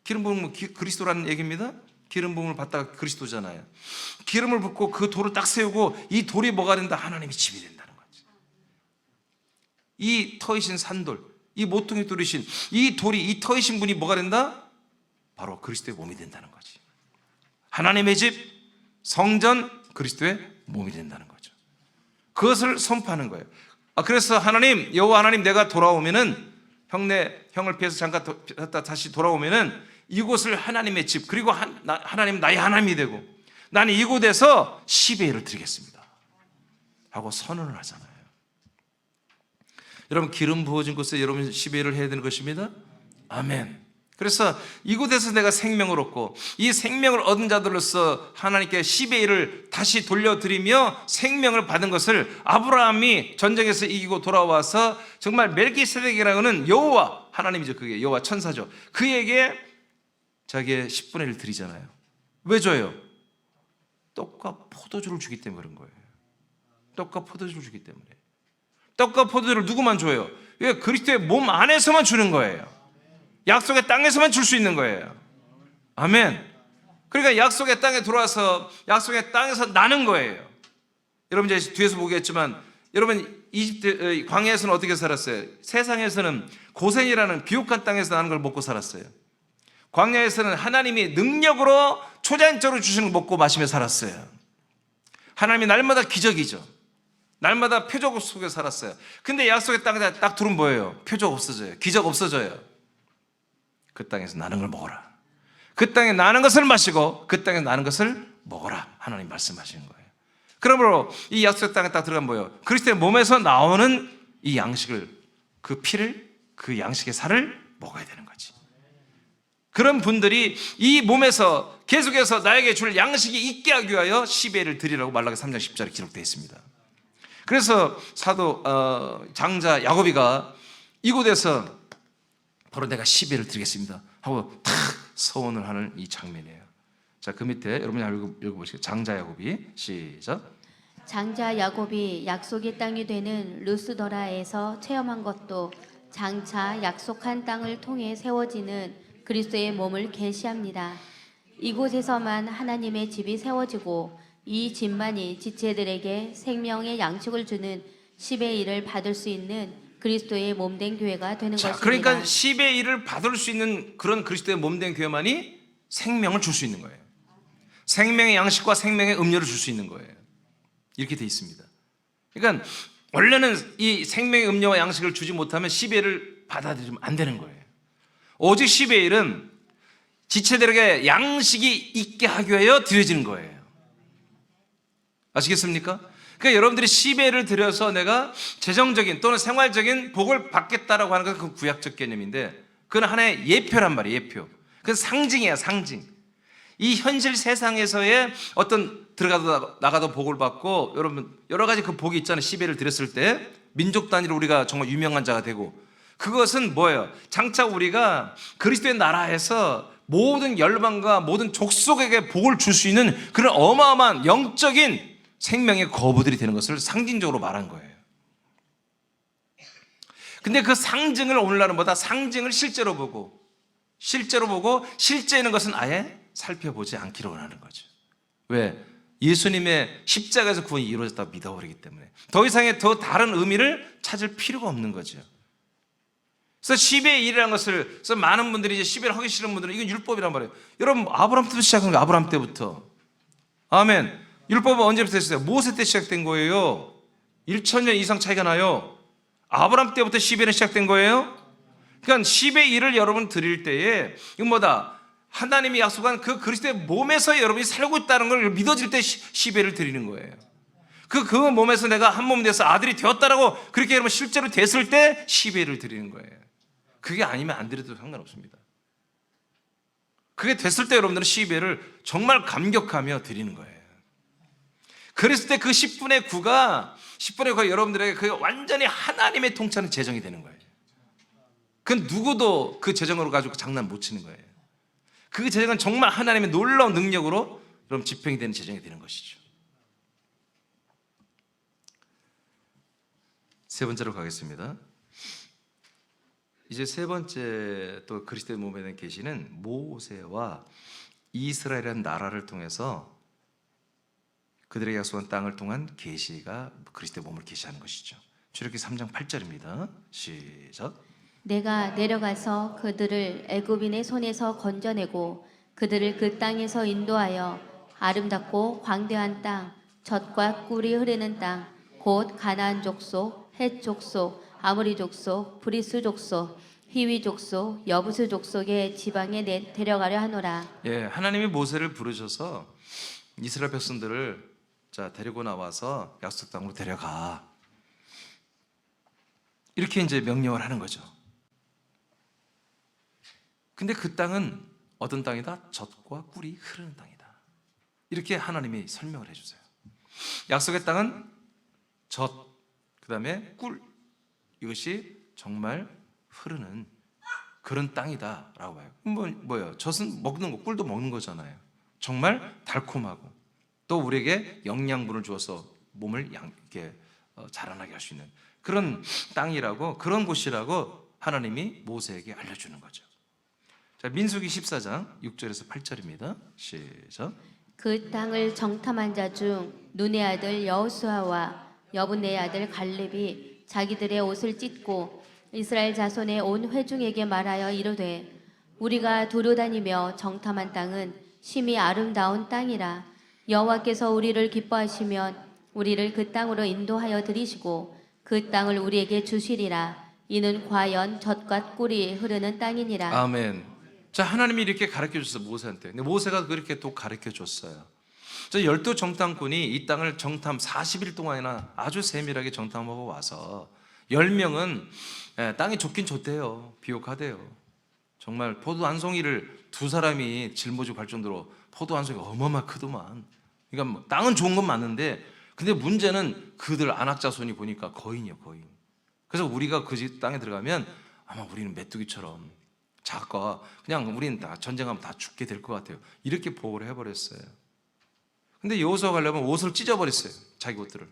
기름 부으면 그리스도라는 얘기입니다. 기름 부음을 받다가 그리스도잖아요. 기름을 붓고 그 돌을 딱 세우고 이 돌이 뭐가 된다? 하나님의 집이 된다는 거지. 이 터이신 산돌, 이 모퉁이 돌이신 이 돌이, 이 터이신 분이 뭐가 된다? 바로 그리스도의 몸이 된다는 거지. 하나님의 집, 성전, 그리스도의 몸이 된다는 거죠. 그것을 선포하는 거예요. 그래서 하나님, 여호와 하나님, 내가 돌아오면은 형을 피해서 잠깐 다시 돌아오면은 이곳을 하나님의 집, 그리고 하나님 나의 하나님이 되고 나는 이곳에서 10의 1을 드리겠습니다 하고 선언을 하잖아요. 여러분, 기름 부어진 곳에 여러분 10의 1을 해야 되는 것입니다. 아멘. 그래서 이곳에서 내가 생명을 얻고 이 생명을 얻은 자들로서 하나님께 10의 1을 다시 돌려드리며 생명을 받은 것을 아브라함이 전쟁에서 이기고 돌아와서 정말 멜기세덱이라는 여호와 하나님이죠. 그게 여호와 천사죠. 그에게 자기의 10분의 1을 드리잖아요. 왜 줘요? 떡과 포도주를 주기 때문에 그런 거예요. 떡과 포도주를 주기 때문에. 떡과 포도주를 누구만 줘요? 왜? 그리스도의 몸 안에서만 주는 거예요. 약속의 땅에서만 줄 수 있는 거예요. 아멘. 그러니까 약속의 땅에 들어와서 약속의 땅에서 나는 거예요. 여러분 이제 뒤에서 보겠지만 여러분 이집트 광야에서는 어떻게 살았어요? 세상에서는 고센이라는 비옥한 땅에서 나는 걸 먹고 살았어요. 광야에서는 하나님이 능력으로 초자연적으로 주시는 걸 먹고 마시며 살았어요. 하나님이 날마다 기적이죠. 날마다 표적 속에 살았어요. 근데 약속의 땅에 딱 들어오면 뭐예요? 표적 없어져요. 기적 없어져요. 그 땅에서 나는 걸 먹어라. 그 땅에 나는 것을 마시고 그 땅에 나는 것을 먹어라. 하나님 말씀하시는 거예요. 그러므로 이 약속의 땅에 딱 들어가면 뭐예요? 그리스도의 몸에서 나오는 이 양식을, 그 피를, 그 양식의 살을 먹어야 되는 거지. 그런 분들이 이 몸에서 계속해서 나에게 줄 양식이 있게 하기 위하여 10의 1을 드리라고 말라기 3장 10절에 기록되어 있습니다. 그래서 사도 장자 야곱이가 이곳에서 바로 내가 10의 1을 드리겠습니다 하고 탁 서원을 하는 이 장면이에요. 자, 그 밑에 여러분이 읽어보시죠. 장자 야곱이 시작. 장자 야곱이 약속의 땅이 되는 루스더라에서 체험한 것도 장차 약속한 땅을 통해 세워지는 그리스도의 몸을 계시합니다. 이곳에서만 하나님의 집이 세워지고 이 집만이 지체들에게 생명의 양식을 주는 10의 1을 받을 수 있는 그리스도의 몸된 교회가 되는 것입니다. 그러니까 10의 1을 받을 수 있는 그런 그리스도의 몸된 교회만이 생명을 줄 수 있는 거예요. 생명의 양식과 생명의 음료를 줄 수 있는 거예요. 이렇게 돼 있습니다. 그러니까 원래는 이 생명의 음료와 양식을 주지 못하면 10의 1을 받아들이면 안 되는 거예요. 오직 10의 1은 지체들에게 양식이 있게 하기 위하여 드려지는 거예요. 아시겠습니까? 그러니까 여러분들이 10의 1을 드려서 내가 재정적인 또는 생활적인 복을 받겠다라고 하는 건 그 구약적 개념인데 그건 하나의 예표란 말이에요. 예표. 그건 상징이야, 상징. 이 현실 세상에서의 어떤 들어가도 나가도 복을 받고 여러분 여러 가지 그 복이 있잖아요. 10의 1을 드렸을 때 민족 단위로 우리가 정말 유명한 자가 되고, 그것은 뭐예요? 장차 우리가 그리스도의 나라에서 모든 열방과 모든 족속에게 복을 줄 수 있는 그런 어마어마한 영적인 생명의 거부들이 되는 것을 상징적으로 말한 거예요. 근데 그 상징을 오늘날은 뭐다? 상징을 실제로 보고 실제 있는 것은 아예 살펴보지 않기로 원하는 거죠. 왜? 예수님의 십자가에서 구원이 이루어졌다고 믿어버리기 때문에 더 이상의 더 다른 의미를 찾을 필요가 없는 거죠. 그래서 10의 1이라는 것을, 그래서 많은 분들이 이제 10을 하기 싫은 분들은 이건 율법이란 말이에요. 여러분, 아브라함 때부터 시작한 거예요. 아브라함 때부터. 아멘. 율법은 언제부터 했어요? 모세 때 시작된 거예요. 1000년 이상 차이가 나요. 아브라함 때부터 10회는 시작된 거예요. 그러니까 10의 1을 여러분 드릴 때에 이건 뭐다? 하나님이 약속한 그 그리스도의 몸에서 여러분이 살고 있다는 걸 믿어질 때 10회를 드리는 거예요. 그 몸에서 내가 한 몸 돼서 아들이 되었다라고 그렇게 여러분 실제로 됐을 때 10회를 드리는 거예요. 그게 아니면 안 드려도 상관없습니다. 그게 됐을 때 여러분들은 10회를 정말 감격하며 드리는 거예요. 그랬을 때 그 10분의 9가 여러분들에게 그 완전히 하나님의 통치하는 재정이 되는 거예요. 그 누구도 그 재정으로 가지고 장난 못 치는 거예요. 그 재정은 정말 하나님의 놀라운 능력으로 여러분 집행이 되는 재정이 되는 것이죠. 세 번째로 가겠습니다. 이제 세 번째 또 그리스도의 몸에 대한 계시는 모세와 이스라엘이라는 나라를 통해서 그들에게 약속한 땅을 통한 계시가 그리스도의 몸을 계시하는 것이죠. 출애굽기 3장 8절입니다. 시작. 내가 내려가서 그들을 애굽인의 손에서 건져내고 그들을 그 땅에서 인도하여 아름답고 광대한 땅, 젖과 꿀이 흐르는 땅, 곧 가나안 족속, 헷 족속, 아모리 족속, 브리스 족속, 히위 족속, 여부스 족속의 지방에 데려가려 하노라. 예, 하나님이 모세를 부르셔서 이스라엘 백성들을 데리고 나와서 약속 땅으로 데려가. 이렇게 이제 명령을 하는 거죠. 근데 그 땅은 어떤 땅이다? 젖과 꿀이 흐르는 땅이다. 이렇게 하나님이 설명을 해주세요. 약속의 땅은 젖, 그 다음에 꿀, 이것이 정말 흐르는 그런 땅이다 라고 봐요. 뭐예요? 젖은 먹는 거, 꿀도 먹는 거잖아요. 정말 달콤하고 또 우리에게 영양분을 주어서 몸을 이렇게 자라나게 할 수 있는 그런 땅이라고, 그런 곳이라고 하나님이 모세에게 알려주는 거죠. 자, 민수기 14장 6절에서 8절입니다. 시작. 그 땅을 정탐한 자 중 눈의 아들 여호수아와 여분의 아들 갈렙이 자기들의 옷을 찢고 이스라엘 자손의 온 회중에게 말하여 이르되 우리가 두루 다니며 정탐한 땅은 심히 아름다운 땅이라. 여호와께서 우리를 기뻐하시면 우리를 그 땅으로 인도하여 들이시고 그 땅을 우리에게 주시리라. 이는 과연 젖과 꿀이 흐르는 땅이니라. 아멘. 자, 하나님이 이렇게 가르쳐 줬어요, 모세한테. 근데 모세가 그렇게 또 가르쳐 줬어요. 저 12 정탐꾼이 이 땅을 정탐 40일 동안이나 아주 세밀하게 정탐하고 와서 10명은 땅이 좋긴 좋대요. 비옥하대요. 정말 포도 한 송이를 두 사람이 짊어지고 갈 정도로 포도 한 송이가 어마어마 크더만. 그러니까 뭐 땅은 좋은 건 맞는데, 근데 문제는 그들 안악자손이 보니까 거인이요, 거인. 그래서 우리가 그 땅에 들어가면 아마 우리는 메뚜기처럼 작아, 그냥 우리는 다 전쟁하면 다 죽게 될 것 같아요. 이렇게 보호를 해버렸어요. 근데 여호수아가 가려면 옷을 찢어버렸어요, 자기 옷들을.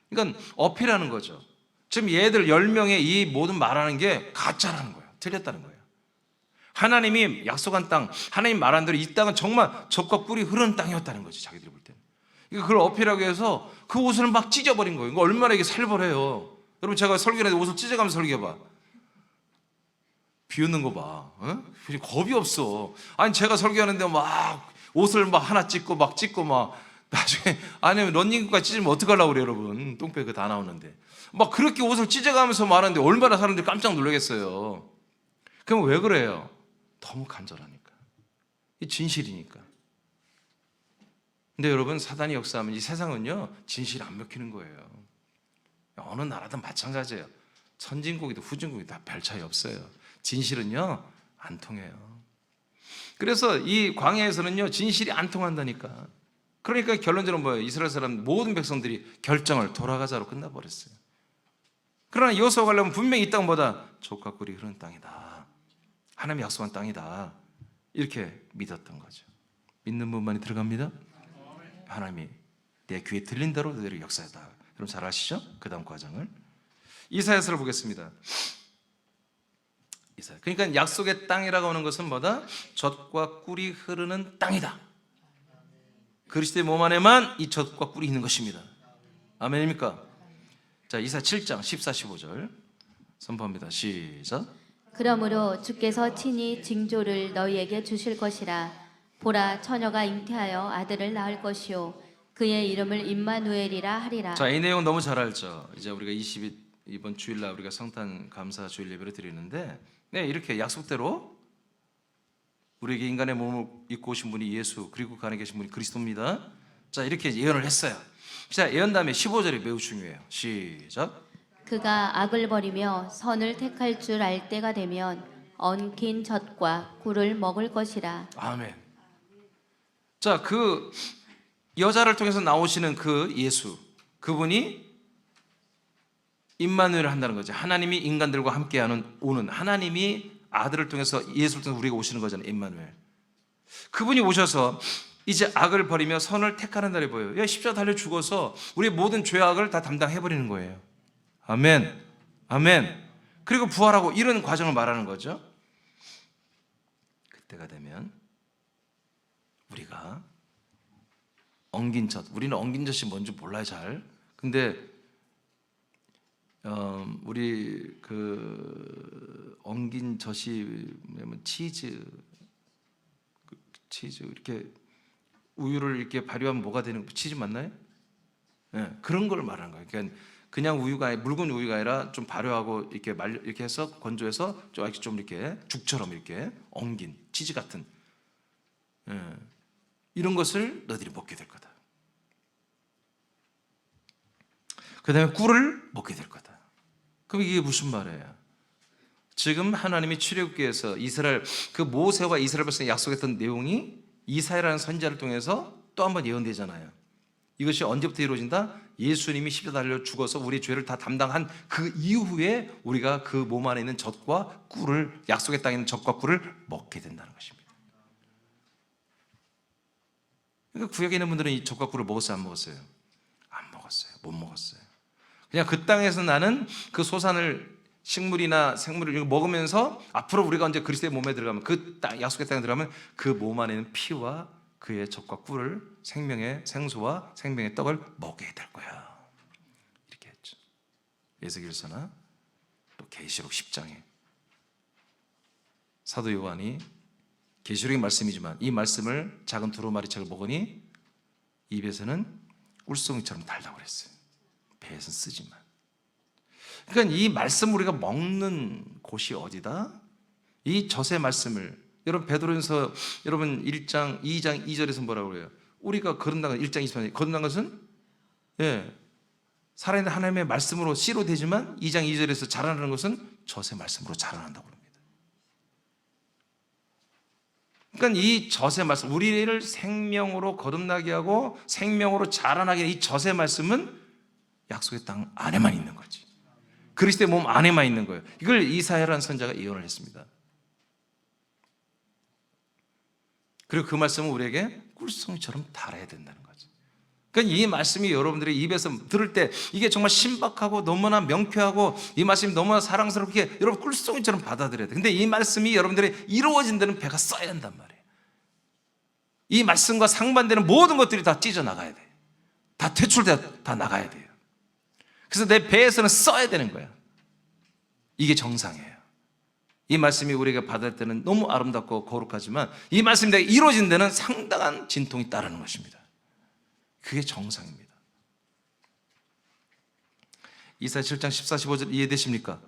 그러니까 어필하는 거죠. 지금 얘들 10명의 이 모든 말하는 게 가짜라는 거예요. 틀렸다는 거예요. 하나님이 약속한 땅, 하나님 말한 대로 이 땅은 정말 젖과 꿀이 흐르는 땅이었다는 거지, 자기들이 볼 때는. 그걸 어필하기 위해서 그 옷을 막 찢어버린 거예요. 이거 얼마나 이게 살벌해요. 여러분, 제가 설교하는데 옷을 찢어가면서 설교해봐. 비웃는 거 봐. 어? 겁이 없어. 아니, 제가 설교하는데 막 옷을 막 하나 찢고 막 나중에 아니면 런닝구까지 찢으면 어떡하려고 그래, 여러분. 똥배 그 다 나오는데. 막 그렇게 옷을 찢어가면서 말하는데 얼마나 사람들이 깜짝 놀라겠어요. 그럼 왜 그래요? 너무 간절하니까. 이 진실이니까. 근데 여러분, 사단이 역사하면 이 세상은요, 진실이 안 먹히는 거예요. 어느 나라든 마찬가지예요. 선진국이든 후진국이든 다 별 차이 없어요. 진실은요, 안 통해요. 그래서 이 광야에서는요, 진실이 안 통한다니까. 그러니까 결론적으로 뭐예요? 이스라엘 사람 모든 백성들이 결정을 돌아가자로 끝나버렸어요. 그러나 여호수아가 가려면 분명히 이 땅보다 젖과 꿀이 흐르는 땅이다, 하나님이 약속한 땅이다, 이렇게 믿었던 거죠. 믿는 분만이 들어갑니다. 하나님이 내 귀에 들린 대로 그대로 역사했다. 여러분 잘 아시죠? 그 다음 과정을 이사야서를 보겠습니다. 이사야. 그러니까 약속의 땅이라고 하는 것은 뭐다? 젖과 꿀이 흐르는 땅이다. 그리스도의 몸 안에만 이 젖과 꿀이 있는 것입니다. 아멘입니까? 자, 이사야 7장 14, 15절 선포합니다. 시작. 그러므로 주께서 친히 징조를 너희에게 주실 것이라. 보라, 처녀가 잉태하여 아들을 낳을 것이요 그의 이름을 임마누엘이라 하리라. 자, 이 내용 너무 잘 알죠. 이제 우리가 22번 주일날 우리가 성탄 감사 주일 예배를 드리는데, 네, 이렇게 약속대로 우리에게 인간의 몸을 입고 오신 분이 예수, 그리고 그 안에 계신 분이 그리스도입니다. 자, 이렇게 예언을 했어요. 자, 예언 다음에 15절이 매우 중요해요. 시작. 그가 악을 버리며 선을 택할 줄 알 때가 되면 엉킨 젖과 꿀을 먹을 것이라. 아멘. 자, 그 여자를 통해서 나오시는 그 예수, 그분이 임마누엘을 한다는 거죠. 하나님이 인간들과 함께하는, 오는, 하나님이 아들을 통해서, 예수를 통해서 우리가 오시는 거잖아요. 임마누엘. 그분이 오셔서 이제 악을 버리며 선을 택하는 날이 보여요. 야, 십자가 달려 죽어서 우리의 모든 죄악을 다 담당해버리는 거예요. 아멘. 아멘. 그리고 부활하고, 이런 과정을 말하는 거죠. 그때가 되면 우리가 엉긴 젖, 우리는 엉긴 젖이 뭔지 몰라요 잘. 근데 우리 그 엉긴 젖이 뭐냐면 치즈 이렇게 우유를 이렇게 발효하면 뭐가 되는, 치즈 맞나요? 네, 그런 걸 말하는 거예요. 그러니까 그냥 우유가, 묽은 우유가 아니라 좀 발효하고 이렇게 이렇게 해서 건조해서 좀 이렇게 죽처럼 이렇게 엉긴 치즈 같은, 이런 것을 너희들이 먹게 될 거다. 그 다음에 꿀을 먹게 될 거다. 그럼 이게 무슨 말이에요? 지금 하나님이 출애굽기에서 이스라엘, 그 모세와 이스라엘 백성에 약속했던 내용이 이사야라는 선지자를 통해서 또 한 번 예언되잖아요. 이것이 언제부터 이루어진다? 예수님이 십자가 달려 죽어서 우리의 죄를 다 담당한 그 이후에 우리가 그 몸 안에 있는 젖과 꿀을, 약속의 땅에 있는 젖과 꿀을 먹게 된다는 것입니다. 그러니까 구약에 있는 분들은 이 젖과 꿀을 먹었어요, 안 먹었어요? 안 먹었어요. 못 먹었어요. 그냥 그 땅에서 나는 그 소산을, 식물이나 생물을 먹으면서 앞으로 우리가 언제 그리스도의 몸에 들어가면, 그 땅, 약속의 땅에 들어가면 그 몸 안에 있는 피와 그의 젖과 꿀을, 생명의 생수와 생명의 떡을 먹게 될 거야, 이렇게 했죠. 에스겔서나 또 계시록 10장에 사도 요한이, 계시록의 말씀이지만 이 말씀을 작은 두루마리 책을 먹으니 입에서는 꿀송이처럼 달다고 그랬어요. 배에서는 쓰지만. 그러니까 이 말씀 우리가 먹는 곳이 어디다? 이 젖의 말씀을, 여러분 베드로전서 여러분 1장 2장 2절에서 뭐라고 그래요? 우리가 거듭난, 1장 20절에 거듭난 것은 살아있는 하나님의 말씀으로 씨로 되지만 2장 2절에서 자라나는 것은 젖의 말씀으로 자라난다고 합니다. 그러니까 이 젖의 말씀, 우리를 생명으로 거듭나게 하고 생명으로 자라나게 하는 이 젖의 말씀은 약속의 땅 안에만 있는 거지. 그리스도의 몸 안에만 있는 거예요. 이걸 이사야라는 선지자가 예언을 했습니다. 그리고 그 말씀은 우리에게 꿀송이처럼 달아야 된다는 거죠. 그러니까 이 말씀이 여러분들의 입에서 들을 때 이게 정말 신박하고 너무나 명쾌하고, 이 말씀이 너무나 사랑스럽게 여러분 꿀송이처럼 받아들여야 돼요. 근데 이 말씀이 여러분들의 이루어진 데는 배가 써야 한단 말이에요. 이 말씀과 상반되는 모든 것들이 다 찢어나가야 돼요. 다 퇴출돼, 다 나가야 돼요. 그래서 내 배에서는 써야 되는 거야. 이게 정상이에요. 이 말씀이 우리가 받을 때는 너무 아름답고 거룩하지만 이 말씀이 내가 이루어진 데는 상당한 진통이 따르는 것입니다. 그게 정상입니다. 이사야 7장 14, 15절 이해되십니까?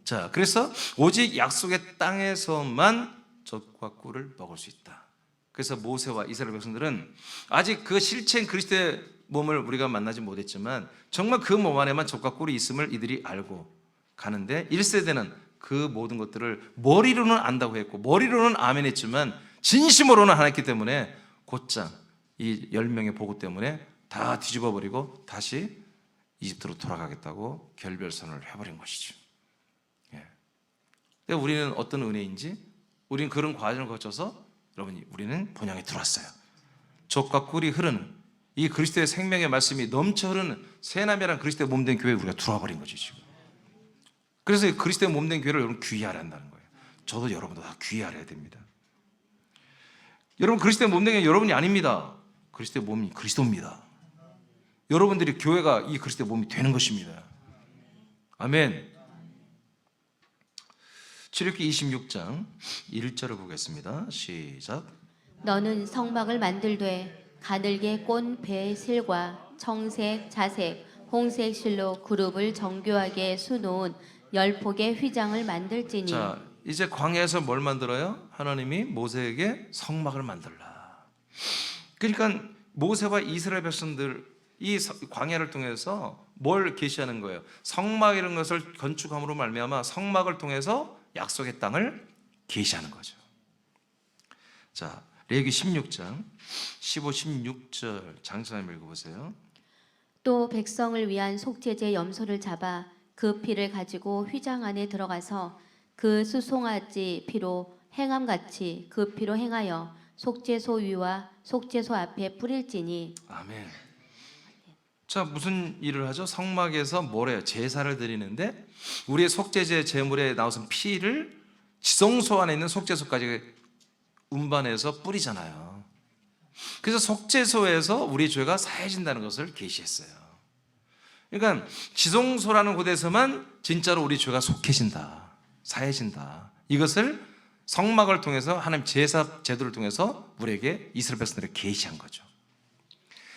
자, 그래서 오직 약속의 땅에서만 젖과 꿀을 먹을 수 있다. 그래서 모세와 이스라엘 백성들은 아직 그 실체인 그리스도의 몸을 우리가 만나지 못했지만 정말 그 몸 안에만 젖과 꿀이 있음을 이들이 알고 가는데, 1세대는 그 모든 것들을 머리로는 안다고 했고 머리로는 아멘 했지만 진심으로는 안 했기 때문에 곧장 이 10명의 보고 때문에 다 뒤집어 버리고 다시 이집트로 돌아가겠다고 결별선을 해버린 것이죠. 예. 근데 우리는 어떤 은혜인지, 우리는 그런 과정을 거쳐서 여러분, 우리는 본향에 들어왔어요. 젖과 꿀이 흐르는 이 그리스도의 생명의 말씀이 넘쳐 흐르는 새남이란 그리스도의 몸된 교회에 우리가 들어와 버린 거죠 지금. 그래서 그리스도의 몸된 교회를 여러분 귀하려 한다는 거예요. 저도 여러분도 다 귀하려야 됩니다. 여러분, 그리스도의 몸된 게 여러분이 아닙니다. 그리스도의 몸이 그리스도입니다. 여러분들이 교회가 이 그리스도의 몸이 되는 것입니다. 아멘. 출애굽기 26장 1절을 보겠습니다. 시작. 너는 성막을 만들되 가늘게 꼰 배의 실과 청색, 자색, 홍색 실로 그룹을 정교하게 수놓은 10폭의 휘장을 만들지니. 자, 이제 광야에서 뭘 만들어요? 하나님이 모세에게 성막을 만들라. 그러니까 모세와 이스라엘 백성들 이 광야를 통해서 뭘 계시하는 거예요? 성막 이런 것을 건축함으로 말미암아 성막을 통해서 약속의 땅을 계시하는 거죠. 자, 레위기 16장 15, 16절 장사님 읽어보세요. 또 백성을 위한 속죄제 염소를 잡아 그 피를 가지고 휘장 안에 들어가서 그 수송아지 피로 행함같이 그 피로 행하여 속죄소 위와 속죄소 앞에 뿌릴지니. 아멘. 자, 무슨 일을 하죠? 성막에서 뭘 해요? 제사를 드리는데 우리의 속죄제 제물에 나오는 피를 지성소 안에 있는 속죄소까지 운반해서 뿌리잖아요. 그래서 속죄소에서 우리 죄가 사해진다는 것을 계시했어요. 그러니까 지성소라는 곳에서만 진짜로 우리 죄가 속해진다, 사해진다. 이것을 성막을 통해서 하나님 제사 제도를 통해서 우리에게 이스라엘 백성들에게 계시한 거죠.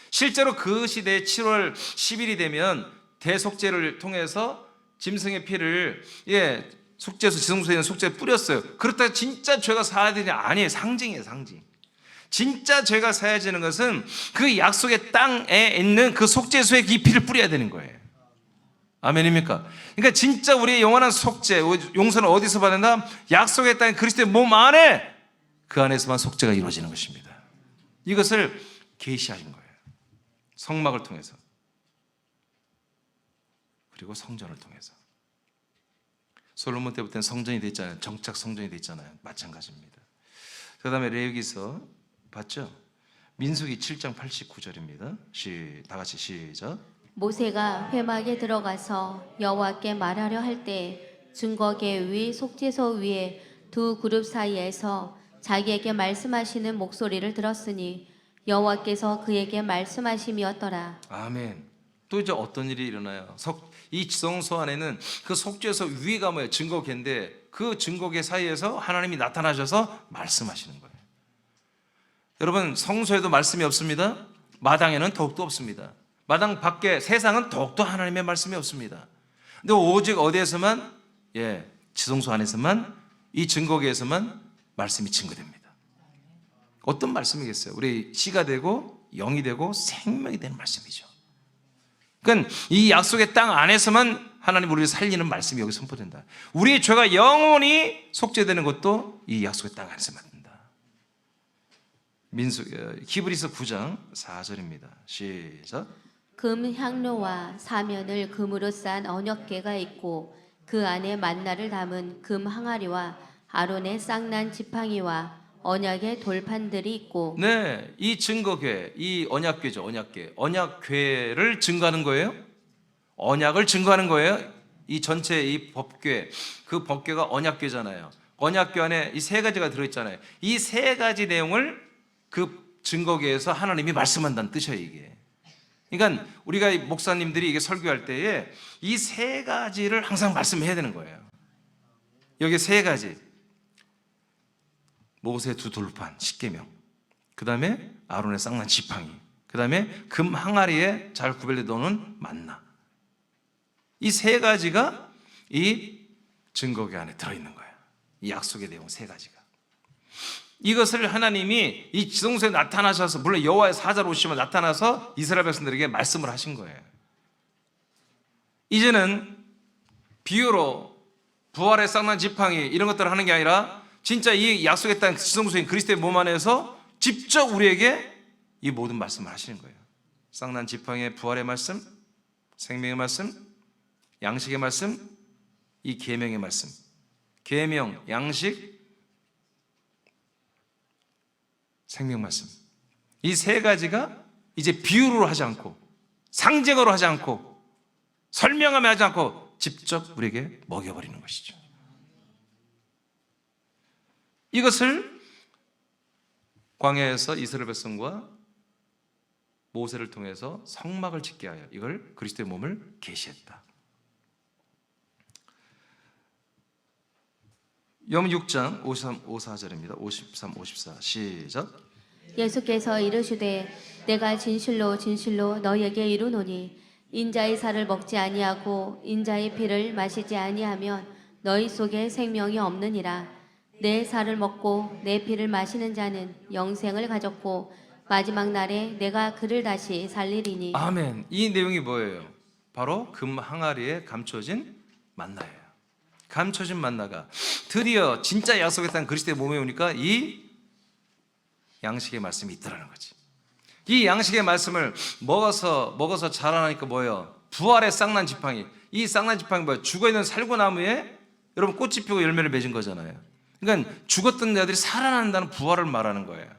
실제로 그 시대의 7월 10일이 되면 대속죄를 통해서 짐승의 피를 속죄소, 지성소에 있는 속죄에 뿌렸어요. 그렇다고 진짜 죄가 사해지냐? 아니에요. 상징이에요, 상징. 진짜 죄가 사해지는 것은 그 약속의 땅에 있는 그 속죄소에 이 피를 뿌려야 되는 거예요. 아멘입니까? 그러니까 진짜 우리의 영원한 속죄, 용서는 어디서 받는다? 약속의 땅 그리스도의 몸 안에, 그 안에서만 속죄가 이루어지는 것입니다. 이것을 계시하신 거예요. 성막을 통해서, 그리고 성전을 통해서. 솔로몬 때부터는 성전이 됐잖아요. 정착 성전이 됐잖아요. 마찬가지입니다. 그 다음에 레위기서 봤죠? 민수기 7장 89절입니다. 다 같이 시작. 모세가 회막에 들어가서 여호와께 말하려 할 때 증거계 위 속죄소 위에 두 그룹 사이에서 자기에게 말씀하시는 목소리를 들었으니 여호와께서 그에게 말씀하심이었더라. 아멘. 또 이제 어떤 일이 일어나요? 이 지성소 안에는 그 속죄소 위가 뭐예요? 증거계인데 그 증거계 사이에서 하나님이 나타나셔서 말씀하시는 거예요. 여러분, 성소에도 말씀이 없습니다. 마당에는 더욱더 없습니다. 마당 밖에 세상은 더욱더 하나님의 말씀이 없습니다. 근데 오직 어디에서만? 지성소 안에서만, 이 증거계에서만 말씀이 증거됩니다. 어떤 말씀이겠어요? 우리 씨가 되고 영이 되고 생명이 되는 말씀이죠. 그러니까 이 약속의 땅 안에서만 하나님 우리를 살리는 말씀이 여기 선포된다. 우리의 죄가 영원히 속죄되는 것도 이 약속의 땅 안에서만 된다. 히브리서 9장 4절입니다. 시작. 금 향로와 사면을 금으로 싼 언약궤가 있고 그 안에 만나를 담은 금 항아리와 아론의 쌍난 지팡이와 언약의 돌판들이 있고. 네, 이 증거궤, 이 언약궤죠. 언약궤. 언약궤를 증거하는 거예요. 언약을 증거하는 거예요. 이 전체 이 법궤, 그 법궤가 언약궤잖아요. 언약궤 안에 이 세 가지가 들어있잖아요. 이 세 가지 내용을 그 증거궤에서 하나님이 말씀한다는 뜻이에요, 이게. 그러니까 우리가 목사님들이 이게 설교할 때에 이 세 가지를 항상 말씀해야 되는 거예요. 여기 세 가지. 모세 두 돌판, 십계명. 그 다음에 아론의 쌍난 지팡이. 그 다음에 금 항아리에 잘 구별되어 놓는 만나. 이 세 가지가 이 증거궤 안에 들어있는 거예요. 이 약속의 내용 세 가지가. 이것을 하나님이 이 지성소에 나타나셔서, 물론 여호와의 사자로 오시면 나타나서 이스라엘 백성들에게 말씀을 하신 거예요. 이제는 비유로 부활의 쌍난 지팡이 이런 것들을 하는 게 아니라 진짜 이 약속의 땅 지성소인 그리스도의 몸 안에서 직접 우리에게 이 모든 말씀을 하시는 거예요. 쌍난 지팡이의 부활의 말씀, 생명의 말씀, 양식의 말씀, 이 계명의 말씀. 계명, 양식, 생명 말씀. 이 세 가지가 이제 비유로 하지 않고 상징으로 하지 않고 설명하며 하지 않고 직접 우리에게 먹여버리는 것이죠. 이것을 광야에서 이스라엘 백성과 모세를 통해서 성막을 짓게 하여 이걸 그리스도의 몸을 계시했다. 요한 6장 53, 54절입니다. 53, 54 시작. 예수께서 이르시되 내가 진실로 진실로 너희에게 이르노니 인자의 살을 먹지 아니하고 인자의 피를 마시지 아니하면 너희 속에 생명이 없느니라. 내 살을 먹고 내 피를 마시는 자는 영생을 가졌고 마지막 날에 내가 그를 다시 살리리니. 아멘. 이 내용이 뭐예요? 바로 금 항아리에 감춰진 만나예요. 감춰진 만나가 드디어 진짜 약속의 땅 그리스도의 몸에 오니까 이 양식의 말씀이 있더라는 거지. 이 양식의 말씀을 먹어서 자라나니까 뭐예요? 부활의 쌍난 지팡이. 이 쌍난 지팡이 뭐예요? 죽어있는 살구나무에 여러분 꽃이 피고 열매를 맺은 거잖아요. 그러니까 죽었던 자들이 살아난다는 부활을 말하는 거예요.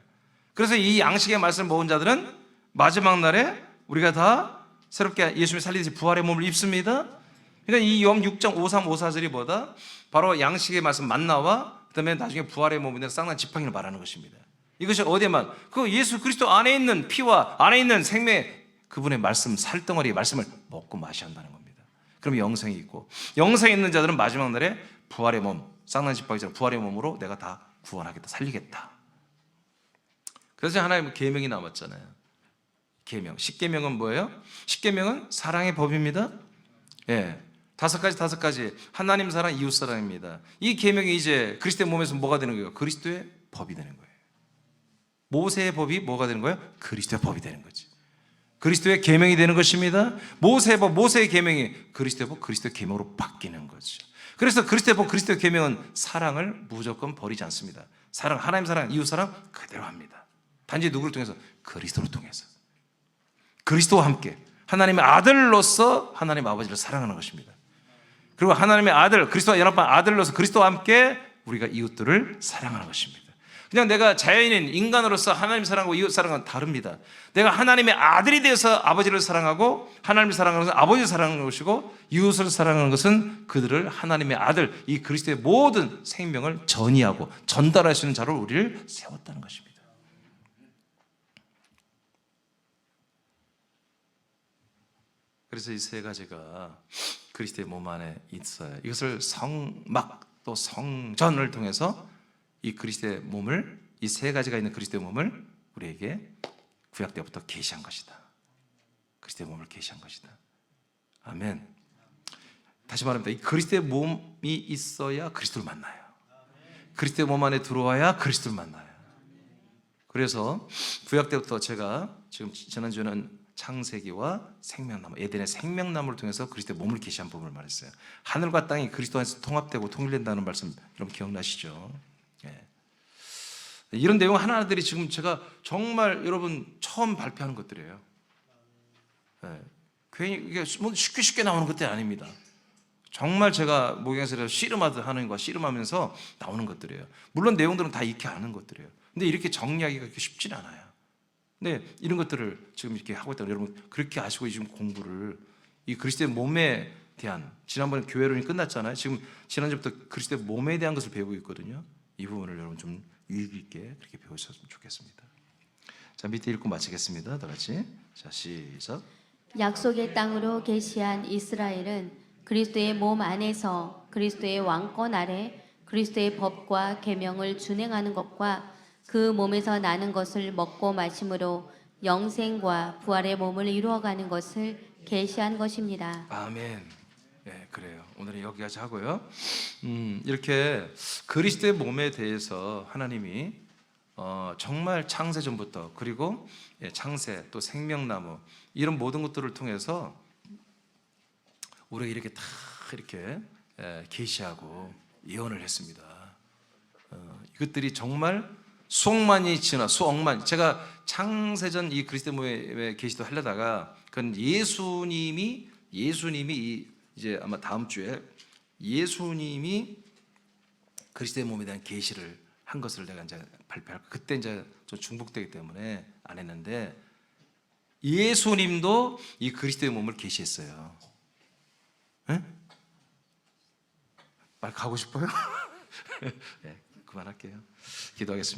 그래서 이 양식의 말씀을 먹은 자들은 마지막 날에 우리가 다 새롭게 예수님이 살리듯이 부활의 몸을 입습니다. 그러니까 이 요한 6장 53, 54절이 뭐다? 바로 양식의 말씀 만나와 그다음에 나중에 부활의 몸이 되는 쌍난 지팡이를 말하는 것입니다. 이것이 어디에만? 그 예수 그리스도 안에 있는 피와 안에 있는 생명의 그분의 말씀, 살덩어리의 말씀을 먹고 마셔야 한다는 겁니다. 그럼 영생이 있고 영생이 있는 자들은 마지막 날에 부활의 몸, 쌍난 지팡이처럼 부활의 몸으로 내가 다 구원하겠다, 살리겠다. 그래서 하나님의 계명이 남았잖아요. 계명. 십계명은 뭐예요? 십계명은 사랑의 법입니다. 예. 다섯 가지. 하나님 사랑, 이웃 사랑입니다. 이 계명이 이제 그리스도의 몸에서 뭐가 되는 거예요? 그리스도의 법이 되는 거예요. 모세의 법이 뭐가 되는 거예요? 그리스도의 법이 되는 거지. 그리스도의 계명이 되는 것입니다. 모세의 법, 모세의 계명이 그리스도의 법, 그리스도의 계명으로 바뀌는 거죠. 그래서 그리스도의 법, 그리스도의 계명은 사랑을 무조건 버리지 않습니다. 사랑, 하나님 사랑, 이웃 사랑 그대로 합니다. 단지 누구를 통해서? 그리스도를 통해서. 그리스도와 함께 하나님의 아들로서 하나님 아버지를 사랑하는 것입니다. 그리고 하나님의 아들, 그리스도와 연합한 아들로서 그리스도와 함께 우리가 이웃들을 사랑하는 것입니다. 그냥 내가 자연인 인간으로서 하나님 사랑하고 이웃 사랑은 다릅니다. 내가 하나님의 아들이 되어서 아버지를 사랑하고 하나님을 사랑하는 것은 아버지를 사랑하는 것이고 이웃을 사랑하는 것은 그들을 하나님의 아들, 이 그리스도의 모든 생명을 전이하고 전달할 수 있는 자로 우리를 세웠다는 것입니다. 그래서 이 세 가지가 그리스도의 몸 안에 있어요. 이것을 성막 또 성전을 통해서 이 그리스도의 몸을, 이 세 가지가 있는 그리스도의 몸을 우리에게 구약 때부터 계시한 것이다. 그리스도의 몸을 계시한 것이다. 아멘. 다시 말합니다. 이 그리스도의 몸이 있어야 그리스도를 만나요. 그리스도의 몸 안에 들어와야 그리스도를 만나요. 그래서 구약 때부터 제가 지금 지난주에는 창세기와 생명나무, 에덴의 생명나무를 통해서 그리스도의 몸을 계시한 부분을 말했어요. 하늘과 땅이 그리스도 안에서 통합되고 통일된다는 말씀 여러분 기억나시죠? 예. 이런 내용 하나들이 지금 제가 정말 여러분 처음 발표하는 것들이에요. 예. 괜히 이게 뭐 쉽게 나오는 것들이 아닙니다. 정말 제가 목양에서 씨름하듯 하는 거 씨름하면서 나오는 것들이에요. 물론 내용들은 다 익히 아는 것들이에요. 근데 이렇게 정리하기가 그렇게 쉽진 않아요. 근데 이런 것들을 지금 이렇게 하고 있다고 여러분 그렇게 아시고 지금 공부를 이 그리스도의 몸에 대한 지난번에 교회론이 끝났잖아요. 지금 지난주부터 그리스도의 몸에 대한 것을 배우고 있거든요. 이 부분을 여러분 좀 유익 있게 그렇게 배우셨으면 좋겠습니다. 자, 밑에 읽고 마치겠습니다. 다 같이. 자, 시작. 약속의 땅으로 계시한 이스라엘은 그리스도의 몸 안에서 그리스도의 왕권 아래 그리스도의 법과 계명을 준행하는 것과 그 몸에서 나는 것을 먹고 마심으로 영생과 부활의 몸을 이루어가는 것을 계시한 것입니다. 아멘. 네, 그래요. 오늘은 여기까지 하고요. 이렇게 그리스도의 몸에 대해서 하나님이 정말 창세 전부터 그리고 창세 또 생명나무 이런 모든 것들을 통해서 우리에게 이렇게 다 이렇게 계시하고 예언을 했습니다. 이것들이 정말 수억만이 지나 수억만, 제가 창세전 이 그리스도 몸에 계시도 하려다가 그건 예수님이 예수님이 이제 아마 다음 주에 예수님이 그리스도의 몸에 대한 계시를 한 것을 내가 이제 발표할 거예요. 그때 이제 좀 중복되기 때문에 안 했는데 예수님도 이 그리스도의 몸을 계시했어요. 에? 빨리 가고 싶어요? 네, 그만할게요. 기도하겠습니다.